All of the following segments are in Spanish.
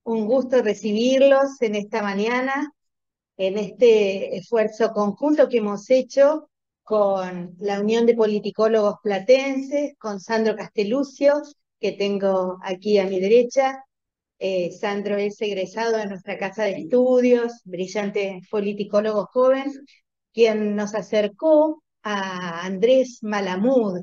Un gusto recibirlos en esta mañana, en este esfuerzo conjunto que hemos hecho con la Unión de Politicólogos Platenses, con Sandro Castelucio, que tengo aquí a mi derecha. Sandro es egresado de nuestra casa de estudios, brillante politicólogo joven, quien nos acercó a Andrés Malamud,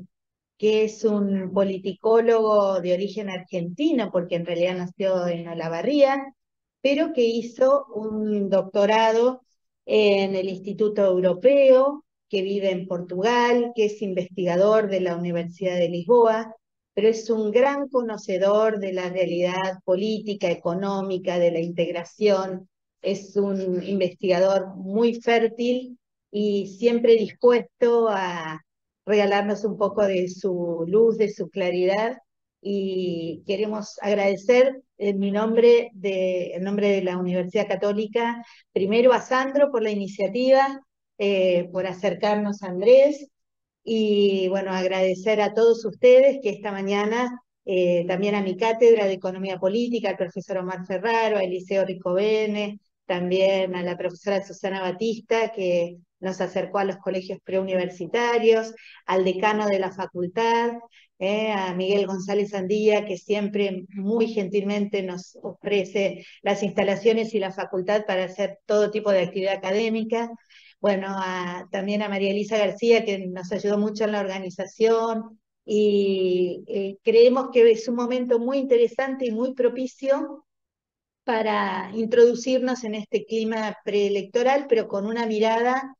que es un politicólogo de origen argentino, porque en realidad nació en Olavarría, pero que hizo un doctorado en el Instituto Europeo, que vive en Portugal, que es investigador de la Universidad de Lisboa, pero es un gran conocedor de la realidad política, económica, de la integración, es un investigador muy fértil y siempre dispuesto a regalarnos un poco de su luz, de su claridad, y queremos agradecer en nombre de la Universidad Católica, primero a Sandro por la iniciativa, por acercarnos a Andrés, y bueno, agradecer a todos ustedes que esta mañana, también a mi cátedra de Economía Política, al profesor Omar Ferraro, a Eliseo Ricovene, también a la profesora Susana Batista, que nos acercó a los colegios preuniversitarios, al decano de la facultad, a Miguel González Andía, que siempre muy gentilmente nos ofrece las instalaciones y la facultad para hacer todo tipo de actividad académica. Bueno, también a María Elisa García, que nos ayudó mucho en la organización, y creemos que es un momento muy interesante y muy propicio para introducirnos en este clima preelectoral, pero con una mirada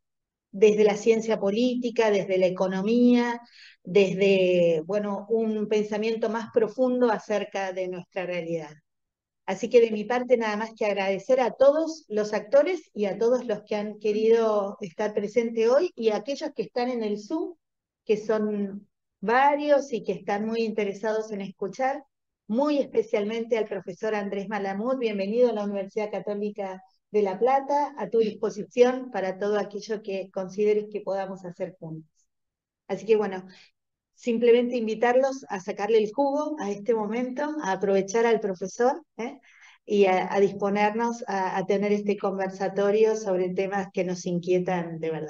desde la ciencia política, desde la economía, desde, bueno, un pensamiento más profundo acerca de nuestra realidad. Así que de mi parte nada más que agradecer a todos los actores y a todos los que han querido estar presentes hoy, y a aquellos que están en el Zoom, que son varios y que están muy interesados en escuchar, muy especialmente al profesor Andrés Malamud. Bienvenido a la Universidad Católica de La Plata, a tu disposición para todo aquello que consideres que podamos hacer juntos. Así que bueno, simplemente invitarlos a sacarle el jugo a este momento, a aprovechar al profesor, y a disponernos a tener este conversatorio sobre temas que nos inquietan de verdad.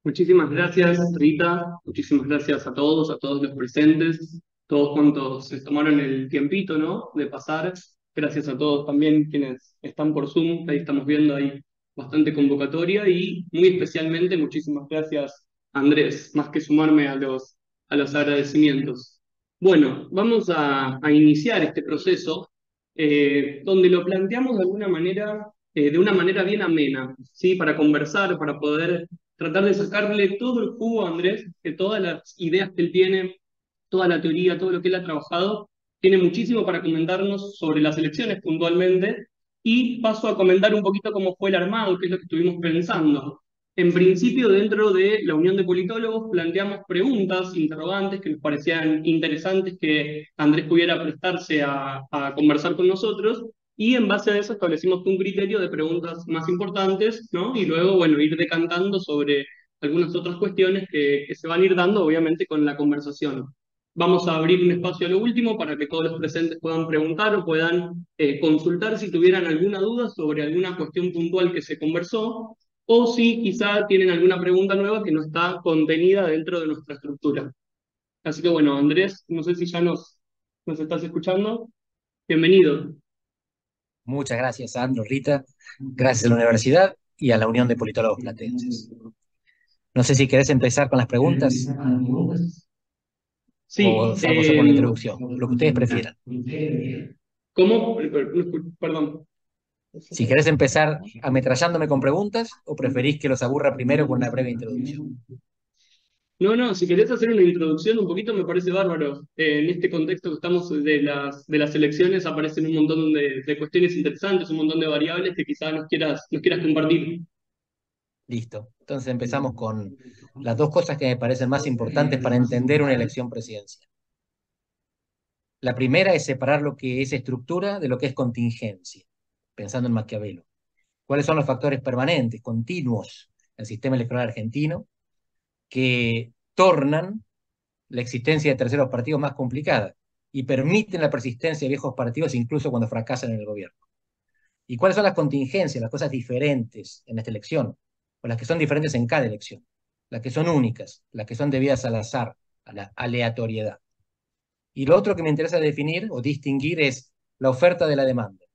Muchísimas gracias, Rita. Muchísimas gracias a todos los presentes, todos cuantos se tomaron el tiempito, ¿no? De pasar. Gracias a todos también quienes están por Zoom. Ahí estamos viendo ahí bastante convocatoria y muy especialmente muchísimas gracias, Andrés, más que sumarme a los agradecimientos. Bueno, vamos a iniciar este proceso donde lo planteamos de una manera bien amena, ¿sí? Para conversar, para poder tratar de sacarle todo el jugo a Andrés, de todas las ideas que él tiene, toda la teoría, todo lo que él ha trabajado. Tiene muchísimo para comentarnos sobre las elecciones puntualmente, y paso a comentar un poquito cómo fue el armado, qué es lo que estuvimos pensando. En principio, dentro de la Unión de Politólogos, planteamos preguntas, interrogantes que nos parecían interesantes que Andrés pudiera prestarse a conversar con nosotros, y en base a eso establecimos un criterio de preguntas más importantes, ¿no? Y luego, bueno, ir decantando sobre algunas otras cuestiones que se van a ir dando, obviamente, con la conversación. Vamos a abrir un espacio a lo último para que todos los presentes puedan preguntar o puedan consultar si tuvieran alguna duda sobre alguna cuestión puntual que se conversó, o si quizá tienen alguna pregunta nueva que no está contenida dentro de nuestra estructura. Así que bueno, Andrés, no sé si ya nos estás escuchando. Bienvenido. Muchas gracias, Sandro, Rita. Gracias a la universidad y a la Unión de Politólogos Platenses. No sé si querés empezar con las preguntas o Sí, salgo yo con la introducción, lo que ustedes prefieran. ¿cómo? Perdón. Si querés empezar ametrallándome con preguntas o preferís que los aburra primero con una breve introducción. No, no, si querés hacer una introducción un poquito me parece bárbaro. En este contexto que estamos de las elecciones aparecen un montón de cuestiones interesantes, un montón de variables que quizás nos quieras compartir. Listo. Entonces empezamos con las dos cosas que me parecen más importantes para entender una elección presidencial. La primera es separar lo que es estructura de lo que es contingencia, pensando en Maquiavelo. ¿Cuáles son los factores permanentes, continuos, del sistema electoral argentino que tornan la existencia de terceros partidos más complicada? y permiten la persistencia de viejos partidos incluso cuando fracasan en el gobierno. ¿Y cuáles son las contingencias, las cosas diferentes en esta elección? O las que son diferentes en cada elección, las que son únicas, las que son debidas al azar, a la aleatoriedad. Y lo otro que me interesa definir o distinguir es la oferta de la demanda.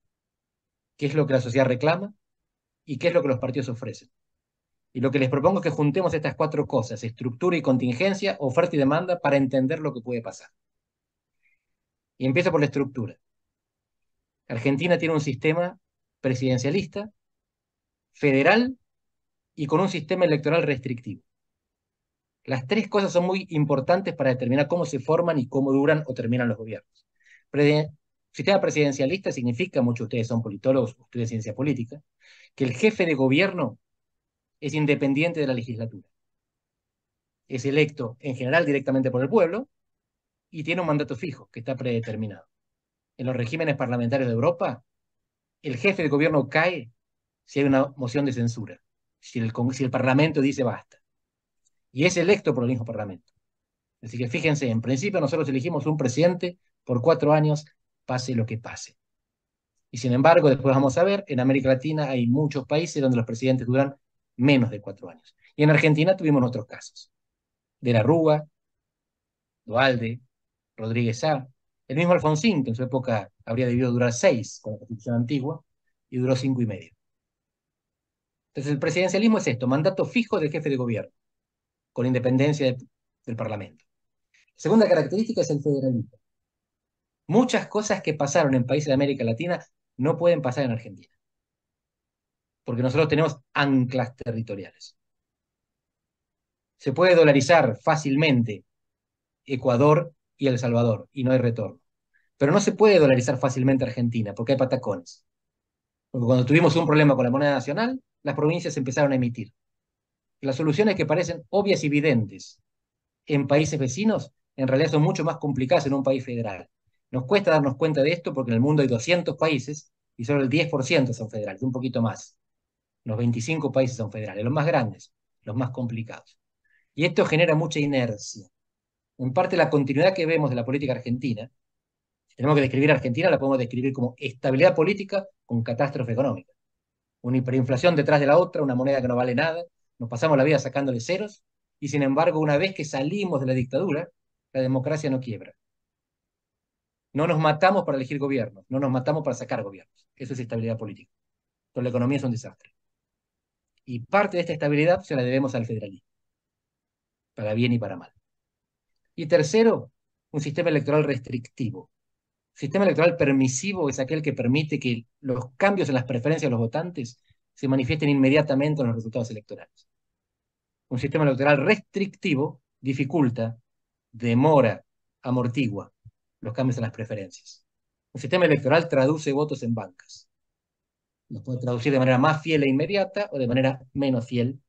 ¿Qué es lo que la sociedad reclama? ¿Y qué es lo que los partidos ofrecen? Y lo que les propongo es que juntemos estas cuatro cosas, estructura y contingencia, oferta y demanda, para entender lo que puede pasar. Y empiezo por la estructura. Argentina tiene un sistema presidencialista, federal y con un sistema electoral restrictivo. Las tres cosas son muy importantes para determinar cómo se forman y cómo duran o terminan los gobiernos. Sistema presidencialista significa, muchos de ustedes son politólogos, ustedes ciencia política, que el jefe de gobierno es independiente de la legislatura. Es electo en general directamente por el pueblo y tiene un mandato fijo que está predeterminado. En los regímenes parlamentarios de Europa, el jefe de gobierno cae si hay una moción de censura, si el Parlamento dice basta. Y es electo por el mismo Parlamento. Así que fíjense, en principio nosotros elegimos un presidente por 4 años, pase lo que pase. Y sin embargo, después vamos a ver, en América Latina hay muchos países donde los presidentes duran menos de 4 años. Y en Argentina tuvimos otros casos. De la Rúa, Duhalde, Rodríguez A, el mismo Alfonsín, que en su época habría debido durar 6 con la Constitución antigua, y duró 5 y medio. Entonces el presidencialismo es esto, mandato fijo del jefe de gobierno, con independencia del Parlamento. La segunda característica es el federalismo. Muchas cosas que pasaron en países de América Latina no pueden pasar en Argentina, porque nosotros tenemos anclas territoriales. Se puede dolarizar fácilmente Ecuador y El Salvador, y no hay retorno. Pero no se puede dolarizar fácilmente Argentina, porque hay patacones. Porque cuando tuvimos un problema con la moneda nacional, las provincias empezaron a emitir. Las soluciones que parecen obvias y evidentes en países vecinos, en realidad son mucho más complicadas en un país federal. Nos cuesta darnos cuenta de esto porque en el mundo hay 200 países y solo el 10% son federales, un poquito más. Los 25 países son federales, los más grandes, los más complicados. Y esto genera mucha inercia. En parte la continuidad que vemos de la política argentina, si tenemos que describir a Argentina, la podemos describir como estabilidad política con catástrofe económica. Una hiperinflación detrás de la otra, una moneda que no vale nada, nos pasamos la vida sacándole ceros, y sin embargo, una vez que salimos de la dictadura, la democracia no quiebra. No nos matamos para elegir gobiernos, no nos matamos para sacar gobiernos. Eso es estabilidad política. Pero la economía es un desastre. Y parte de esta estabilidad se la debemos al federalismo, para bien y para mal. Y tercero, un sistema electoral restrictivo. Sistema electoral permisivo es aquel que permite que los cambios en las preferencias de los votantes se manifiesten inmediatamente en los resultados electorales. Un sistema electoral restrictivo dificulta, demora, amortigua los cambios en las preferencias. Un sistema electoral traduce votos en bancas. Los puede traducir de manera más fiel e inmediata o de manera menos fiel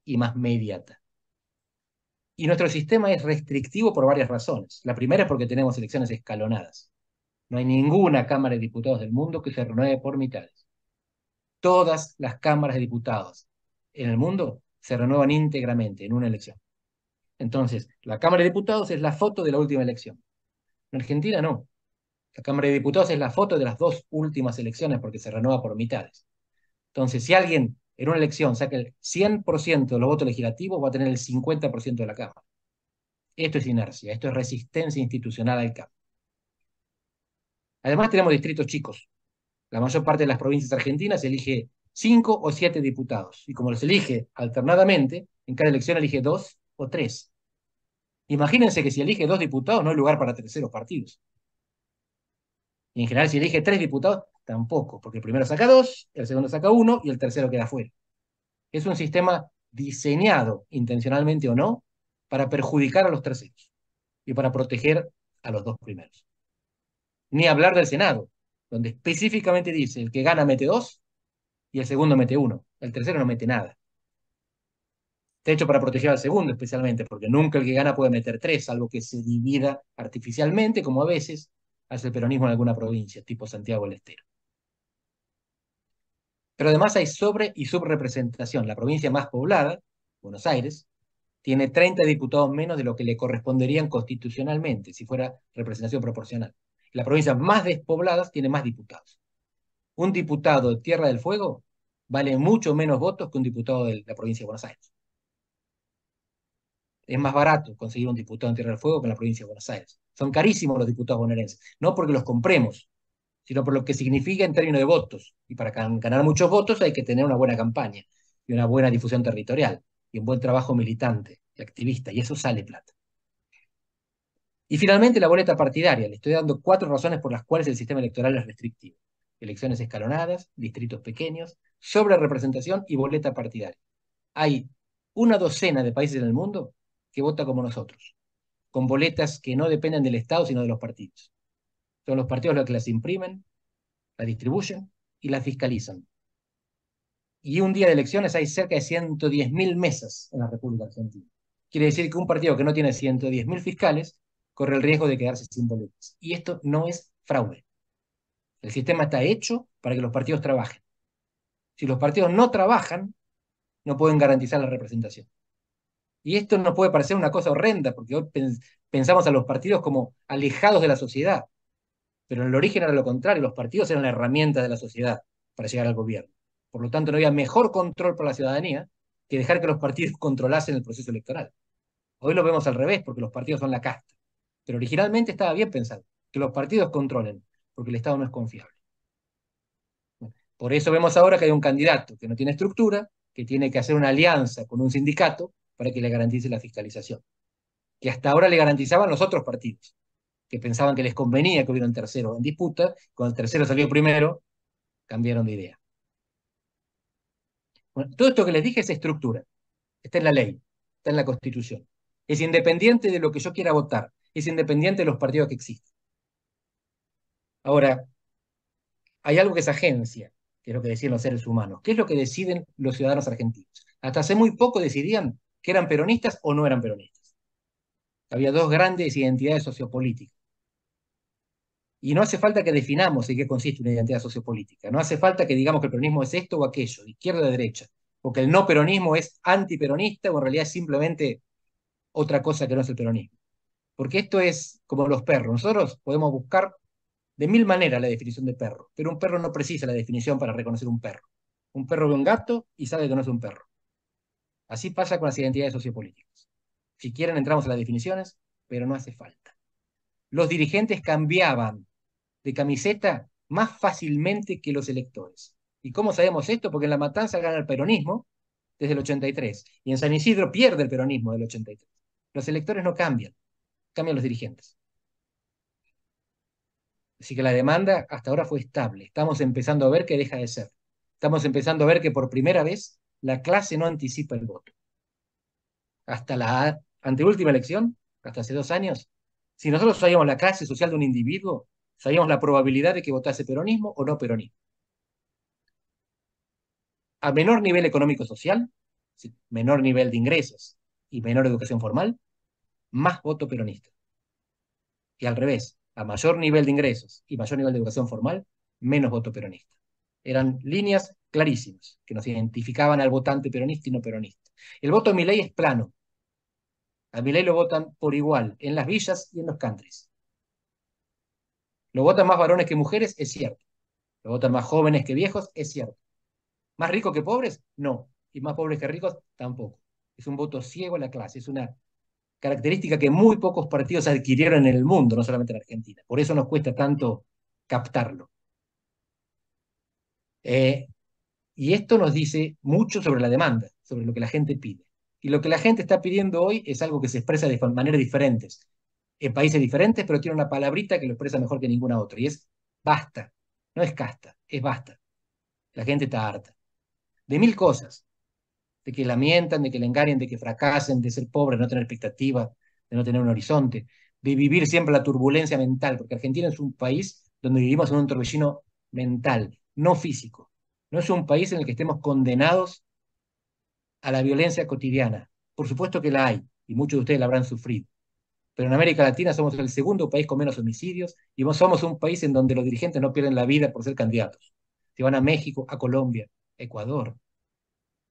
y más mediata. Y nuestro sistema es restrictivo por varias razones. La primera es porque tenemos elecciones escalonadas. No hay ninguna Cámara de Diputados del mundo que se renueve por mitades. Todas las cámaras de diputados en el mundo se renuevan íntegramente en una elección. Entonces, la Cámara de Diputados es la foto de la última elección. En Argentina no. La Cámara de Diputados es la foto de las 2 últimas elecciones porque se renueva por mitades. Entonces, si alguien en una elección saca el 100% de los votos legislativos, va a tener el 50% de la Cámara. Esto es inercia, esto es resistencia institucional al cambio. Además, tenemos distritos chicos. La mayor parte de las provincias argentinas elige 5 o 7 diputados. Y como los elige alternadamente, en cada elección elige 2 o 3. Imagínense que si elige 2 diputados no hay lugar para terceros partidos. Y en general si elige 3 diputados, tampoco, porque el primero saca 2, el segundo saca 1 y el tercero queda fuera. Es un sistema diseñado, intencionalmente o no, para perjudicar a los terceros y para proteger a los 2 primeros. Ni hablar del Senado, donde específicamente dice el que gana mete 2 y el segundo mete 1. El tercero no mete nada. Está hecho para proteger al segundo especialmente, porque nunca el que gana puede meter 3, salvo que se divida artificialmente, como a veces hace el peronismo en alguna provincia, tipo Santiago del Estero. Pero además hay sobre y subrepresentación. La provincia más poblada, Buenos Aires, tiene 30 diputados menos de lo que le corresponderían constitucionalmente, si fuera representación proporcional. Las provincias más despobladas tienen más diputados. Un diputado de Tierra del Fuego vale mucho menos votos que un diputado de la provincia de Buenos Aires. Es más barato conseguir un diputado en Tierra del Fuego que en la provincia de Buenos Aires. Son carísimos los diputados bonaerenses, no porque los compremos, sino por lo que significa en términos de votos. Y para ganar muchos votos hay que tener una buena campaña y una buena difusión territorial y un buen trabajo militante y activista, y eso sale plata. Y finalmente la boleta partidaria. Le estoy dando 4 razones por las cuales el sistema electoral es restrictivo. Elecciones escalonadas, distritos pequeños, sobrerepresentación y boleta partidaria. Hay una docena de países en el mundo que vota como nosotros, con boletas que no dependen del Estado, sino de los partidos. Son los partidos los que las imprimen, las distribuyen y las fiscalizan. Y un día de elecciones hay cerca de 110.000 mesas en la República Argentina. Quiere decir que un partido que no tiene 110.000 fiscales corre el riesgo de quedarse sin boletas. Y esto no es fraude. El sistema está hecho para que los partidos trabajen. Si los partidos no trabajan, no pueden garantizar la representación. Y esto nos puede parecer una cosa horrenda, porque hoy pensamos a los partidos como alejados de la sociedad. Pero en el origen era lo contrario, los partidos eran la herramienta de la sociedad para llegar al gobierno. Por lo tanto, no había mejor control por la ciudadanía que dejar que los partidos controlasen el proceso electoral. Hoy lo vemos al revés, porque los partidos son la casta. Pero originalmente estaba bien pensado, que los partidos controlen, porque el Estado no es confiable. Por eso vemos ahora que hay un candidato que no tiene estructura, que tiene que hacer una alianza con un sindicato para que le garantice la fiscalización, que hasta ahora le garantizaban los otros partidos, que pensaban que les convenía que hubiera un tercero en disputa. Cuando el tercero salió primero, cambiaron de idea. Bueno, todo esto que les dije es estructura, está en la ley, está en la Constitución. Es independiente de lo que yo quiera votar, es independiente de los partidos que existen. Ahora, hay algo que es agencia, que es lo que decían los seres humanos. ¿Qué es lo que deciden los ciudadanos argentinos? Hasta hace muy poco decidían que eran peronistas o no eran peronistas. Había 2 grandes identidades sociopolíticas. Y no hace falta que definamos en qué consiste una identidad sociopolítica. No hace falta que digamos que el peronismo es esto o aquello, de izquierda o derecha. O que el no peronismo es antiperonista o en realidad es simplemente otra cosa que no es el peronismo. Porque esto es como los perros. Nosotros podemos buscar de 1000 maneras la definición de perro, pero un perro no precisa la definición para reconocer un perro. Un perro ve un gato y sabe que no es un perro. Así pasa con las identidades sociopolíticas. Si quieren entramos a las definiciones, pero no hace falta. Los dirigentes cambiaban de camiseta más fácilmente que los electores. ¿Y cómo sabemos esto? Porque en La Matanza gana el peronismo desde el 83 y en San Isidro pierde el peronismo del 83. Los electores no cambian, cambian los dirigentes. Así que la demanda hasta ahora fue estable. Estamos empezando a ver que deja de ser. Estamos empezando a ver que por primera vez la clase no anticipa el voto. Hasta la anteúltima elección, hasta hace 2 años, si nosotros sabíamos la clase social de un individuo, sabíamos la probabilidad de que votase peronismo o no peronismo. A menor nivel económico-social, menor nivel de ingresos y menor educación formal, más voto peronista. Y al revés, a mayor nivel de ingresos y mayor nivel de educación formal, menos voto peronista. Eran líneas clarísimas que nos identificaban al votante peronista y no peronista. El voto de Milei es plano. A Milei lo votan por igual en las villas y en los countries. Lo votan más varones que mujeres, es cierto. Lo votan más jóvenes que viejos, es cierto. ¿Más ricos que pobres? No. Y más pobres que ricos, tampoco. Es un voto ciego a la clase. Es una característica que muy pocos partidos adquirieron en el mundo, no solamente en Argentina. Por eso nos cuesta tanto captarlo. Y esto nos dice mucho sobre la demanda, sobre lo que la gente pide. Y lo que la gente está pidiendo hoy es algo que se expresa de maneras diferentes, en países diferentes, pero tiene una palabrita que lo expresa mejor que ninguna otra, y es basta. No es casta, es basta. La gente está harta. De 1000 cosas. De que la mientan, de que la engañen, de que fracasen, de ser pobres, de no tener expectativa, de no tener un horizonte, de vivir siempre la turbulencia mental, porque Argentina es un país donde vivimos en un torbellino mental, no físico. No es un país en el que estemos condenados a la violencia cotidiana. Por supuesto que la hay, y muchos de ustedes la habrán sufrido. Pero en América Latina somos el segundo país con menos homicidios y somos un país en donde los dirigentes no pierden la vida por ser candidatos. Si van a México, a Colombia, a Ecuador,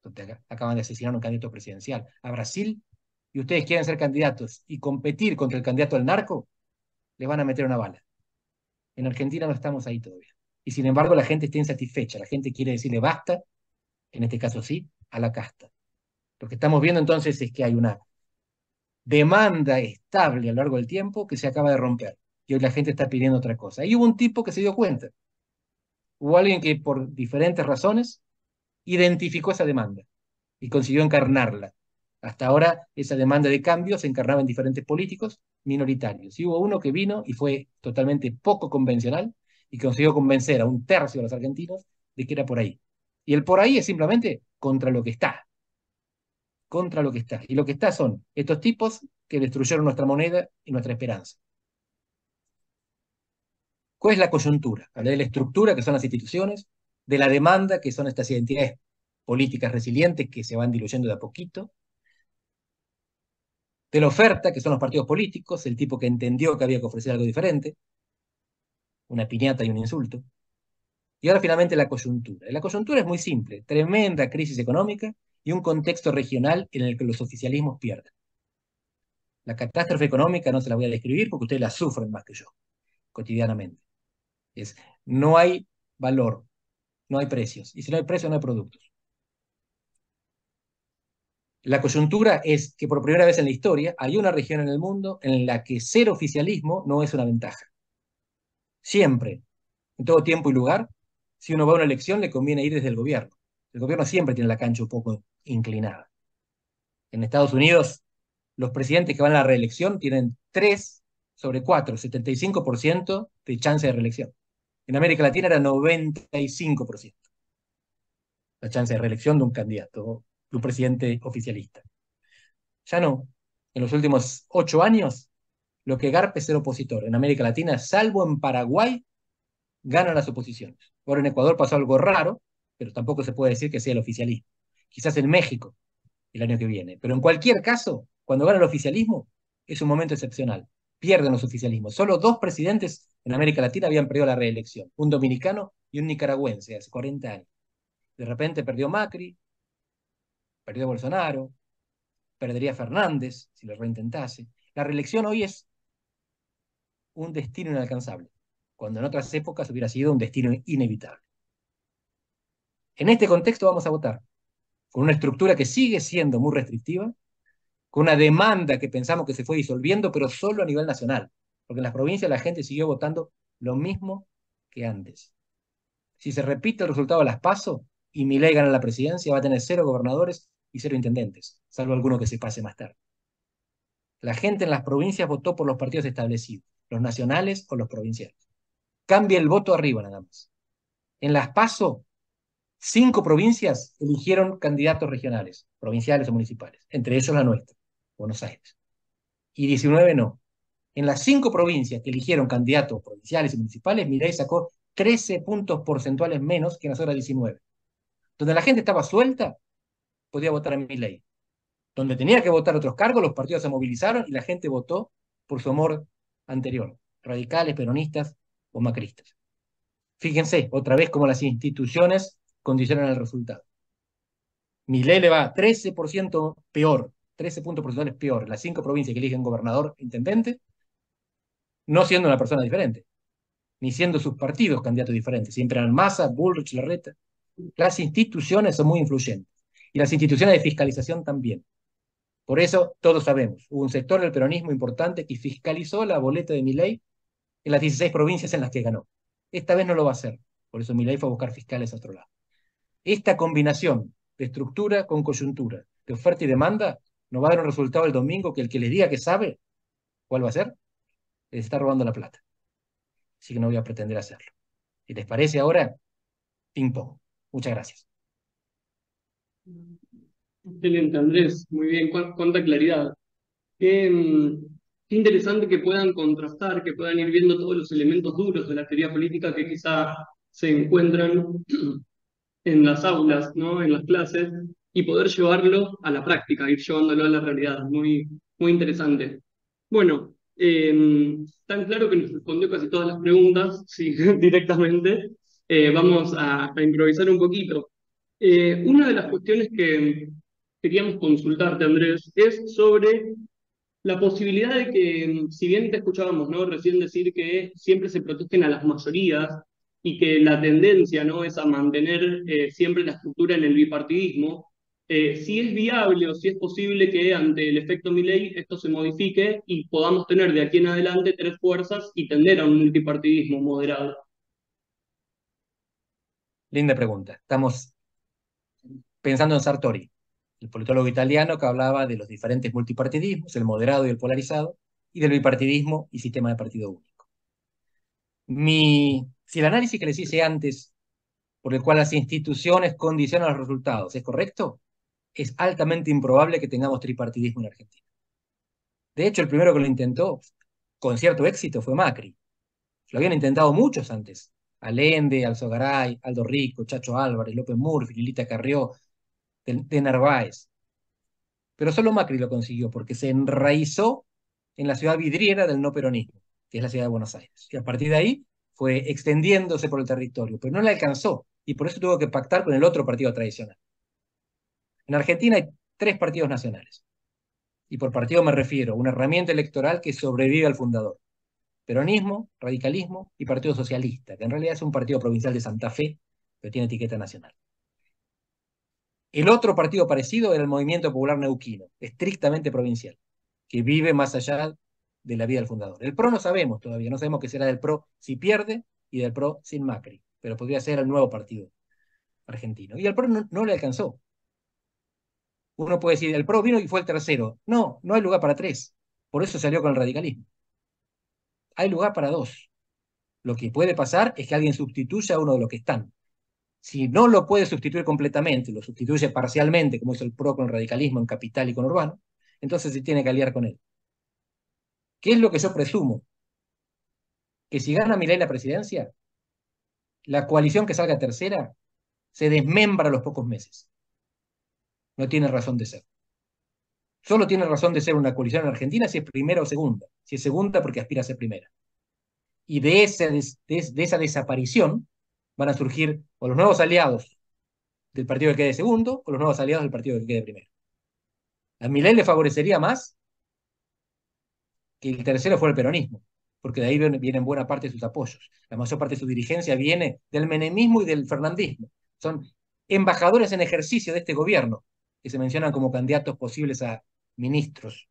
donde acaban de asesinar a un candidato presidencial, a Brasil, y ustedes quieren ser candidatos y competir contra el candidato del narco, les van a meter una bala. En Argentina no estamos ahí todavía. Y sin embargo la gente está insatisfecha, la gente quiere decirle basta, en este caso sí, a la casta. Lo que estamos viendo entonces es que hay una demanda estable a lo largo del tiempo que se acaba de romper. Y hoy la gente está pidiendo otra cosa. Y hubo un tipo que se dio cuenta. Hubo alguien que por diferentes razones identificó esa demanda y consiguió encarnarla. Hasta ahora esa demanda de cambio se encarnaba en diferentes políticos minoritarios. Y hubo uno que vino y fue totalmente poco convencional y consiguió convencer a un tercio de los argentinos de que era por ahí. Y el por ahí es simplemente contra lo que está. Contra lo que está. Y lo que está son estos tipos que destruyeron nuestra moneda y nuestra esperanza. ¿Cuál es la coyuntura? Hablé de la estructura, que son las instituciones, de la demanda, que son estas identidades políticas resilientes que se van diluyendo de a poquito, de la oferta, que son los partidos políticos, el tipo que entendió que había que ofrecer algo diferente, una piñata y un insulto, y ahora finalmente la coyuntura. La coyuntura es muy simple, tremenda crisis económica y un contexto regional en el que los oficialismos pierden. La catástrofe económica no se la voy a describir porque ustedes la sufren más que yo, cotidianamente. Es, no hay valor, no hay precios, y si no hay precios no hay productos. La coyuntura es que por primera vez en la historia hay una región en el mundo en la que ser oficialismo no es una ventaja. Siempre, en todo tiempo y lugar, si uno va a una elección le conviene ir desde el gobierno. El gobierno siempre tiene la cancha un poco inclinada. En Estados Unidos, los presidentes que van a la reelección tienen 3 sobre 4, 75% de chance de reelección. En América Latina era 95% la chance de reelección de un candidato, de un presidente oficialista. Ya no. En los últimos 8 años, lo que garpe es ser opositor. En América Latina, salvo en Paraguay, ganan las oposiciones. Ahora en Ecuador pasó algo raro, pero tampoco se puede decir que sea el oficialismo. Quizás en México el año que viene. Pero en cualquier caso, cuando gana el oficialismo, es un momento excepcional. Pierden los oficialismos. Solo 2 presidentes en América Latina habían perdido la reelección. Un dominicano y un nicaragüense hace 40 años. De repente perdió Macri, perdió Bolsonaro, perdería Fernández si lo reintentase. La reelección hoy es un destino inalcanzable, cuando en otras épocas hubiera sido un destino inevitable. En este contexto vamos a votar con una estructura que sigue siendo muy restrictiva, con una demanda que pensamos que se fue disolviendo, pero solo a nivel nacional, porque en las provincias la gente siguió votando lo mismo que antes. Si se repite el resultado de las PASO y Milei gana la presidencia, va a tener 0 gobernadores y 0 intendentes, salvo alguno que se pase más tarde. La gente en las provincias votó por los partidos establecidos, los nacionales o los provinciales. Cambia el voto arriba nada más. En las PASO, 5 provincias eligieron candidatos regionales, provinciales o municipales, entre ellos la nuestra, Buenos Aires. Y 19 no. En las 5 provincias que eligieron candidatos provinciales y municipales, Milei sacó 13 puntos porcentuales menos que en las otras 19. Donde la gente estaba suelta, podía votar a Milei. Donde tenía que votar otros cargos, los partidos se movilizaron y la gente votó por su amor anterior, radicales, peronistas o macristas. Fíjense, otra vez, cómo las instituciones condicionan el resultado. Milei le va 13% peor, 13 puntos porcentuales peor en las 5 provincias que eligen gobernador, intendente, no siendo una persona diferente, ni siendo sus partidos candidatos diferentes. Siempre eran Massa, Bullrich, Larreta. Las instituciones son muy influyentes. Y las instituciones de fiscalización también. Por eso, todos sabemos, hubo un sector del peronismo importante que fiscalizó la boleta de Milei en las 16 provincias en las que ganó. Esta vez no lo va a hacer. Por eso Milei fue a buscar fiscales a otro lado. Esta combinación de estructura con coyuntura, de oferta y demanda, nos va a dar un resultado el domingo que el que les diga que sabe cuál va a ser, les está robando la plata. Así que no voy a pretender hacerlo. Si les parece ahora, ping pong. Muchas gracias. Excelente, Andrés. Muy bien, cuánta claridad. Qué interesante que puedan contrastar, que puedan ir viendo todos los elementos duros de la teoría política que quizá se encuentran en las aulas, ¿no? En las clases, y poder llevarlo a la práctica, ir llevándolo a la realidad. Muy, muy interesante. Bueno, tan claro que nos respondió casi todas las preguntas, sí, directamente. Vamos a improvisar un poquito. Una de las cuestiones que queríamos consultarte, Andrés, es sobre La posibilidad de que, si bien te escuchábamos, ¿no? Recién decir que siempre se protegen a las mayorías y que la tendencia, ¿no? Es a mantener siempre la estructura en el bipartidismo, si es viable o si es posible que ante el efecto Milei esto se modifique y podamos tener de aquí en adelante tres fuerzas y tender a un multipartidismo moderado. Linda pregunta. Estamos pensando en Sartori, el politólogo italiano que hablaba de los diferentes multipartidismos, el moderado y el polarizado, y del bipartidismo y sistema de partido único. Si el análisis que les hice antes, por el cual las instituciones condicionan los resultados, es correcto, es altamente improbable que tengamos tripartidismo en Argentina. De hecho, el primero que lo intentó con cierto éxito fue Macri. Lo habían intentado muchos antes. Allende, Alzogaray, Aldo Rico, Chacho Álvarez, López Murphy, Lilita Carrió, de Narváez. Pero solo Macri lo consiguió porque se enraizó en la ciudad vidriera del no peronismo, que es la ciudad de Buenos Aires. Y a partir de ahí fue extendiéndose por el territorio, pero no le alcanzó y por eso tuvo que pactar con el otro partido tradicional. En Argentina hay tres partidos nacionales, y por partido me refiero a una herramienta electoral que sobrevive al fundador: peronismo, radicalismo y Partido Socialista, que en realidad es un partido provincial de Santa Fe, pero tiene etiqueta nacional. El otro partido parecido era el Movimiento Popular Neuquino, estrictamente provincial, que vive más allá de la vida del fundador. El PRO no sabemos todavía, no sabemos qué será del PRO si pierde y del PRO sin Macri, pero podría ser el nuevo partido argentino. Y al PRO no le alcanzó. Uno puede decir, el PRO vino y fue el tercero. No, no hay lugar para tres. Por eso salió con el radicalismo. Hay lugar para dos. Lo que puede pasar es que alguien sustituya a uno de los que están. Si no lo puede sustituir completamente, lo sustituye parcialmente, como hizo el PRO con el radicalismo en capital y con urbano, entonces se tiene que aliar con él. ¿Qué es lo que yo presumo? Que si gana Milei la presidencia, la coalición que salga tercera se desmembra a los pocos meses. No tiene razón de ser. Solo tiene razón de ser una coalición en Argentina si es primera o segunda. Si es segunda, porque aspira a ser primera. Y de esa desaparición van a surgir o los nuevos aliados del partido que quede segundo o los nuevos aliados del partido que quede primero. A Milei le favorecería más que el tercero fuera el peronismo, porque de ahí vienen buena parte de sus apoyos. La mayor parte de su dirigencia viene del menemismo y del fernandismo. Son embajadores en ejercicio de este gobierno, que se mencionan como candidatos posibles a ministros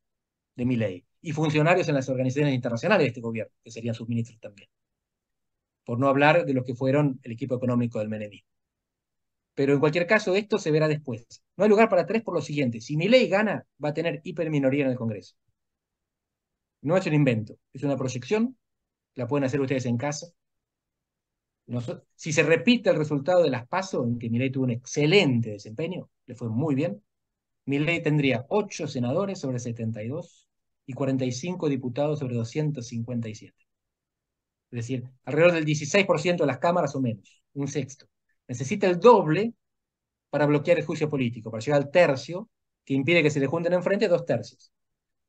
de Milei, y funcionarios en las organizaciones internacionales de este gobierno, que serían sus ministros también. Por no hablar de los que fueron el equipo económico del menemismo. Pero en cualquier caso, esto se verá después. No hay lugar para tres por lo siguiente: si Milei gana, va a tener hiperminoría en el Congreso. No es un invento, es una proyección, la pueden hacer ustedes en casa. Si se repite el resultado de las PASO, en que Milei tuvo un excelente desempeño, le fue muy bien, Milei tendría 8 senadores sobre 72 y 45 diputados sobre 257. Es decir, alrededor del 16% de las cámaras o menos, un sexto. Necesita el doble para bloquear el juicio político, para llegar al tercio que impide que se le junten enfrente 2 tercios.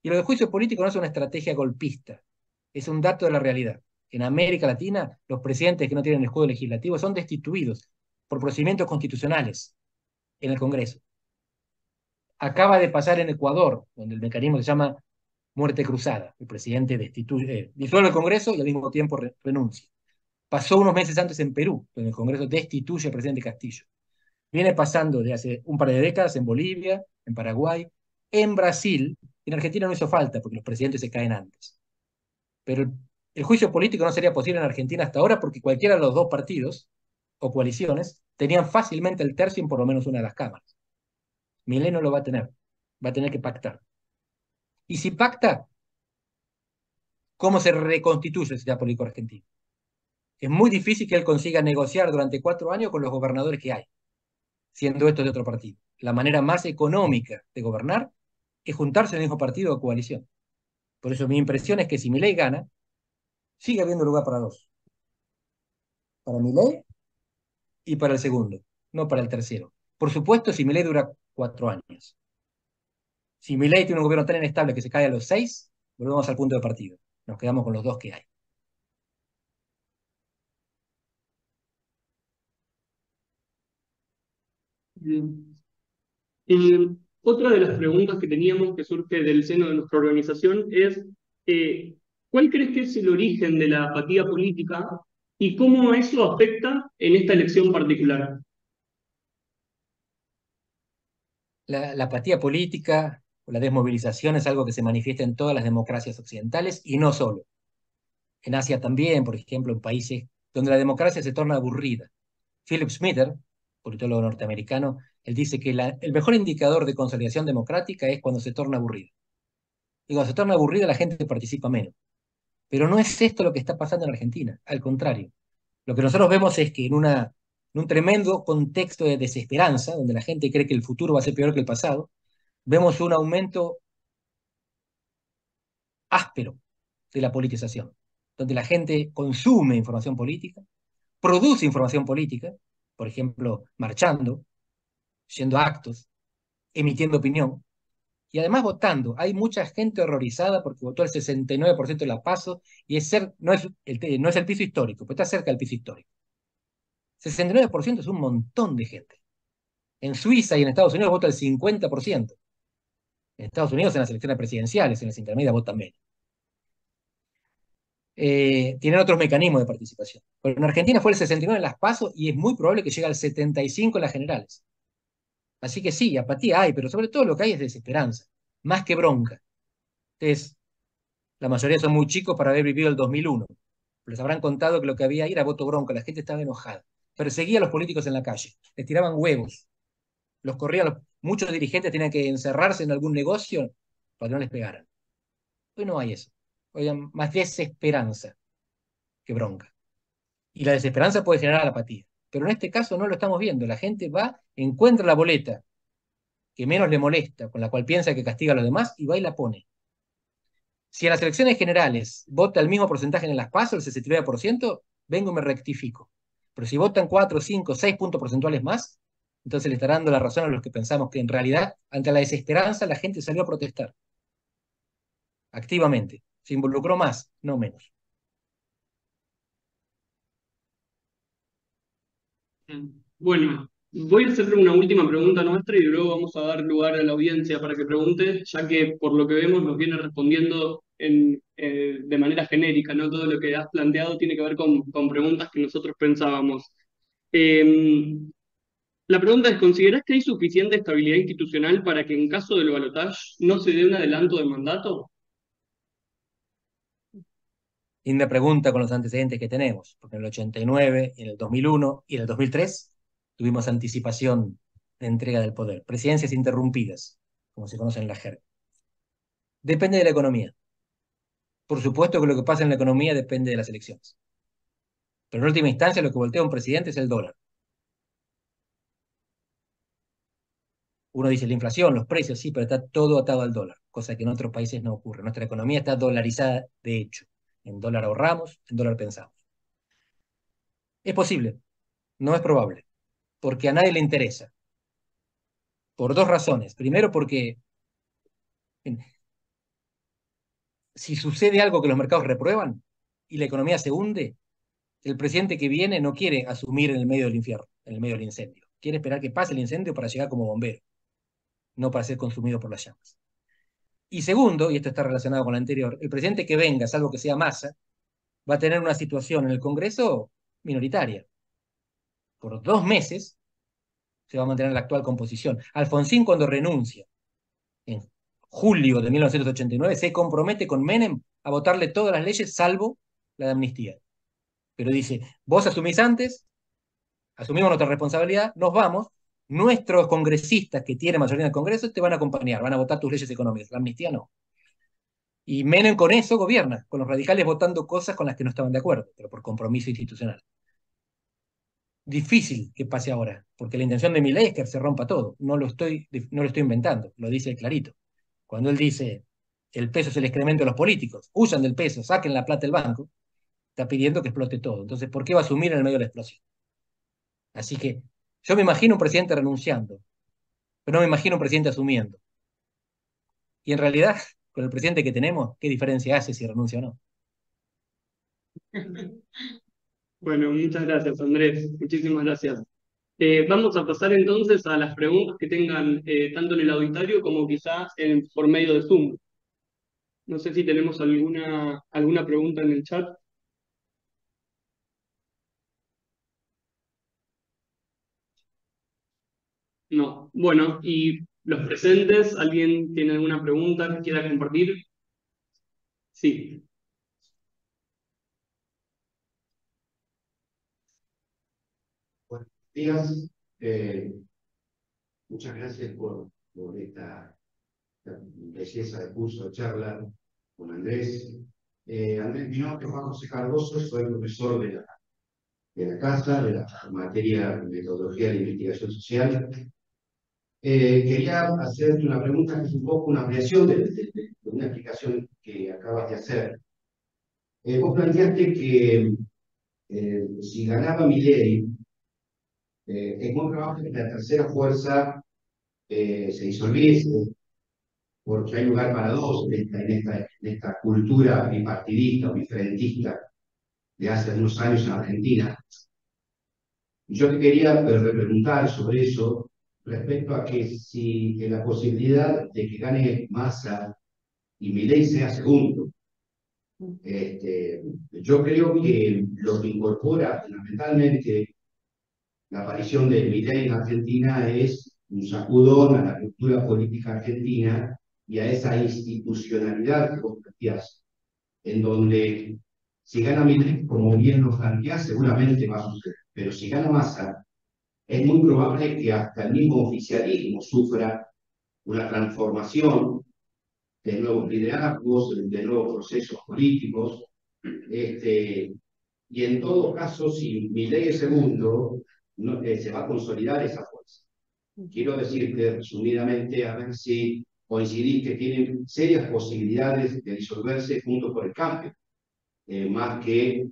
Y lo del juicio político no es una estrategia golpista, es un dato de la realidad. En América Latina, los presidentes que no tienen escudo legislativo son destituidos por procedimientos constitucionales en el Congreso. Acaba de pasar en Ecuador, donde el mecanismo se llama muerte cruzada. El presidente disuelve el Congreso y al mismo tiempo renuncia. Pasó unos meses antes en Perú, donde el Congreso destituye al presidente Castillo. Viene pasando de hace un par de décadas en Bolivia, en Paraguay, en Brasil. En Argentina no hizo falta porque los presidentes se caen antes. Pero el juicio político no sería posible en Argentina hasta ahora porque cualquiera de los dos partidos o coaliciones tenían fácilmente el tercio en por lo menos una de las cámaras. Milei no lo va a tener que pactar. Y si pacta, ¿cómo se reconstituye el sistema político argentino? Es muy difícil que él consiga negociar durante 4 años con los gobernadores que hay, siendo estos de otro partido. La manera más económica de gobernar es juntarse en el mismo partido o coalición. Por eso mi impresión es que si Milei gana, sigue habiendo lugar para dos. Para Milei y para el segundo, no para el tercero. Por supuesto, si Milei dura 4 años. Si Milei tiene un gobierno tan inestable que se cae a los 6, volvemos al punto de partido. Nos quedamos con los dos que hay. Bien. otra de las preguntas que teníamos que surge del seno de nuestra organización es, eh, ¿cuál crees que es el origen de la apatía política y cómo eso afecta en esta elección particular? La apatía política o la desmovilización es algo que se manifiesta en todas las democracias occidentales y no solo. En Asia también, por ejemplo, en países donde la democracia se torna aburrida. Philip Smither, politólogo norteamericano, él dice que el mejor indicador de consolidación democrática es cuando se torna aburrida. Y cuando se torna aburrida la gente participa menos. Pero no es esto lo que está pasando en Argentina, al contrario. Lo que nosotros vemos es que en un tremendo contexto de desesperanza, donde la gente cree que el futuro va a ser peor que el pasado, vemos un aumento áspero de la politización, donde la gente consume información política, produce información política, por ejemplo, marchando, yendo a actos, emitiendo opinión, y además votando. Hay mucha gente horrorizada porque votó el 69% de la PASO y no es el piso histórico, pero está cerca del piso histórico. 69% es un montón de gente. En Suiza y en Estados Unidos vota el 50%. En Estados Unidos en las elecciones presidenciales, en las intermedias votan menos. Tienen otros mecanismos de participación. Pero en Argentina fue el 69 en las PASO y es muy probable que llegue al 75 en las generales. Así que sí, apatía hay, pero sobre todo lo que hay es desesperanza, más que bronca. Entonces, la mayoría son muy chicos para haber vivido el 2001. Les habrán contado que lo que había ahí era voto bronca, la gente estaba enojada. Perseguía a los políticos en la calle, les tiraban huevos, los corrían, muchos dirigentes tenían que encerrarse en algún negocio para que no les pegaran. Hoy no hay eso. Hoy hay más desesperanza que bronca. Y la desesperanza puede generar apatía. Pero en este caso no lo estamos viendo. La gente va, encuentra la boleta que menos le molesta, con la cual piensa que castiga a los demás, y va y la pone. Si en las elecciones generales vota el mismo porcentaje en las PASO, el 69%, vengo y me rectifico. Pero si votan 4, 5, 6 puntos porcentuales más, entonces le estará dando la razón a los que pensamos que en realidad, ante la desesperanza, la gente salió a protestar activamente. Se involucró más, no menos. Bueno, voy a hacerle una última pregunta nuestra y luego vamos a dar lugar a la audiencia para que pregunte, ya que por lo que vemos nos viene respondiendo de manera genérica, no todo lo que has planteado tiene que ver con preguntas que nosotros pensábamos. Eh, la pregunta es, ¿considerás que hay suficiente estabilidad institucional para que en caso del balotaje no se dé un adelanto de mandato? Y me pregunta con los antecedentes que tenemos, porque en el 89, en el 2001 y en el 2003 tuvimos anticipación de entrega del poder, presidencias interrumpidas, como se conoce en la jerga. Depende de la economía. Por supuesto que lo que pasa en la economía depende de las elecciones. Pero en última instancia lo que voltea a un presidente es el dólar. Uno dice la inflación, los precios, sí, pero está todo atado al dólar, cosa que en otros países no ocurre. Nuestra economía está dolarizada de hecho. En dólar ahorramos, en dólar pensamos. Es posible, no es probable, porque a nadie le interesa. Por dos razones. Primero, porque si sucede algo que los mercados reprueban y la economía se hunde, el presidente que viene no quiere asumir en el medio del infierno, en el medio del incendio. Quiere esperar que pase el incendio para llegar como bombero, no para ser consumido por las llamas. Y segundo, y esto está relacionado con lo anterior, el presidente que venga, salvo que sea Massa, va a tener una situación en el Congreso minoritaria. Por 2 meses se va a mantener la actual composición. Alfonsín, cuando renuncia en julio de 1989, se compromete con Menem a votarle todas las leyes salvo la de amnistía. Pero dice, vos asumís antes, asumimos nuestra responsabilidad, nos vamos, nuestros congresistas que tienen mayoría en el Congreso te van a acompañar, van a votar tus leyes económicas, la amnistía no. Y Menem con eso gobierna, con los radicales votando cosas con las que no estaban de acuerdo, pero por compromiso institucional. Difícil que pase ahora, porque la intención de Milei es que se rompa todo. No lo estoy inventando, lo dice clarito. Cuando él dice, el peso es el excremento de los políticos, huyan del peso, saquen la plata del banco, está pidiendo que explote todo. Entonces, ¿por qué va a asumir en el medio de la explosión? Así que yo me imagino un presidente renunciando, pero no me imagino un presidente asumiendo. Y en realidad, con el presidente que tenemos, ¿qué diferencia hace si renuncia o no? Bueno, muchas gracias, Andrés. Muchísimas gracias. Vamos a pasar entonces a las preguntas que tengan tanto en el auditorio como quizás por medio de Zoom. No sé si tenemos alguna pregunta en el chat. No. Bueno, y los presentes, ¿alguien tiene alguna pregunta que quiera compartir? Sí. Buenos días. Eh, Muchas gracias por esta belleza de curso de charla con Andrés. Andrés, mi nombre es Juan José Cardoso, soy profesor de la casa, de la materia de metodología de investigación social. Quería hacerte una pregunta que es un poco una ampliación de una explicación que acabas de hacer. Vos planteaste que si ganaba Milei, es muy probable que la tercera fuerza se disolviese, porque hay lugar para dos en esta cultura bipartidista o diferentista de hace unos años en Argentina. Yo te quería preguntar sobre eso respecto a que si la posibilidad de que gane Massa y Milei sea segundo. Yo creo que lo que incorpora fundamentalmente la aparición de Milei en Argentina es un sacudón a la cultura política argentina y a esa institucionalidad que vos planteás, en donde si gana Milei, como bien lo planteás, seguramente va a suceder, pero si gana Massa, es muy probable que hasta el mismo oficialismo sufra una transformación de nuevos liderazgos, de nuevos procesos políticos, y en todo caso, si Milei es segundo, no, se va a consolidar esa fuerza. Quiero decirte resumidamente, a ver si coincidís que tienen serias posibilidades de disolverse junto por el cambio, más que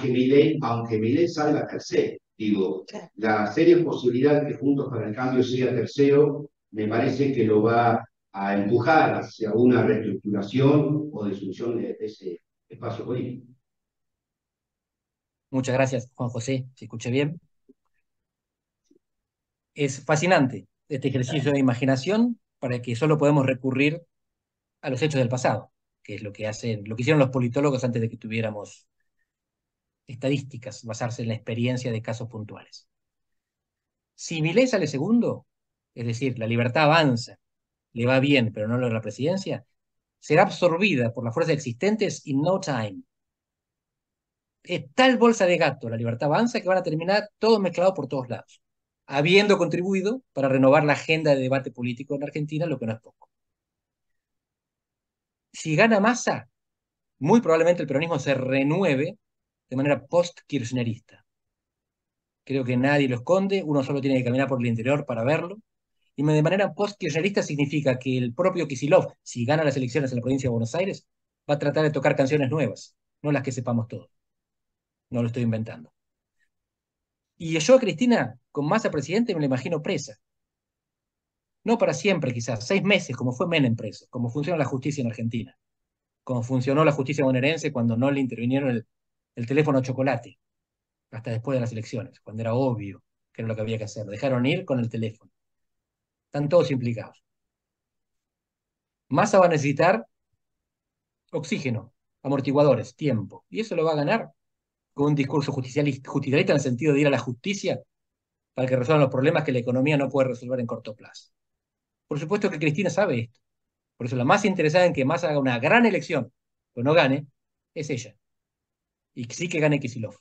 Milei, aunque Milei salga tercero. Digo, la seria posibilidad de que Juntos para el Cambio sea tercero, me parece que lo va a empujar hacia una reestructuración o disolución de ese espacio político. Muchas gracias, Juan José, si escuché bien. Es fascinante este ejercicio de imaginación para el que solo podemos recurrir a los hechos del pasado, que es lo que hicieron los politólogos antes de que tuviéramos estadísticas, basarse en la experiencia de casos puntuales. Si Milei sale segundo, es decir, la libertad avanza, le va bien, pero no logra la presidencia, será absorbida por las fuerzas existentes in no time. Es tal bolsa de gato la libertad avanza que van a terminar todos mezclados por todos lados, habiendo contribuido para renovar la agenda de debate político en Argentina, lo que no es poco. Si gana Massa, muy probablemente el peronismo se renueve de manera post-kirchnerista. Creo que nadie lo esconde, uno solo tiene que caminar por el interior para verlo. Y de manera post-kirchnerista significa que el propio Kicillof, si gana las elecciones en la provincia de Buenos Aires, va a tratar de tocar canciones nuevas, no las que sepamos todos. No lo estoy inventando. Y yo a Cristina, con Massa presidente, me la imagino presa. No para siempre, quizás, 6 meses, como fue Menem preso, como funciona la justicia en Argentina, como funcionó la justicia bonaerense cuando no le intervinieron el teléfono chocolate, hasta después de las elecciones, cuando era obvio que era lo que había que hacer. Dejaron ir con el teléfono. Están todos implicados. Massa va a necesitar oxígeno, amortiguadores, tiempo. Y eso lo va a ganar con un discurso justicialista en el sentido de ir a la justicia para que resuelvan los problemas que la economía no puede resolver en corto plazo. Por supuesto que Cristina sabe esto. Por eso la más interesada en que Massa haga una gran elección, pero no gane, es ella. Y sí que gane Kicillof.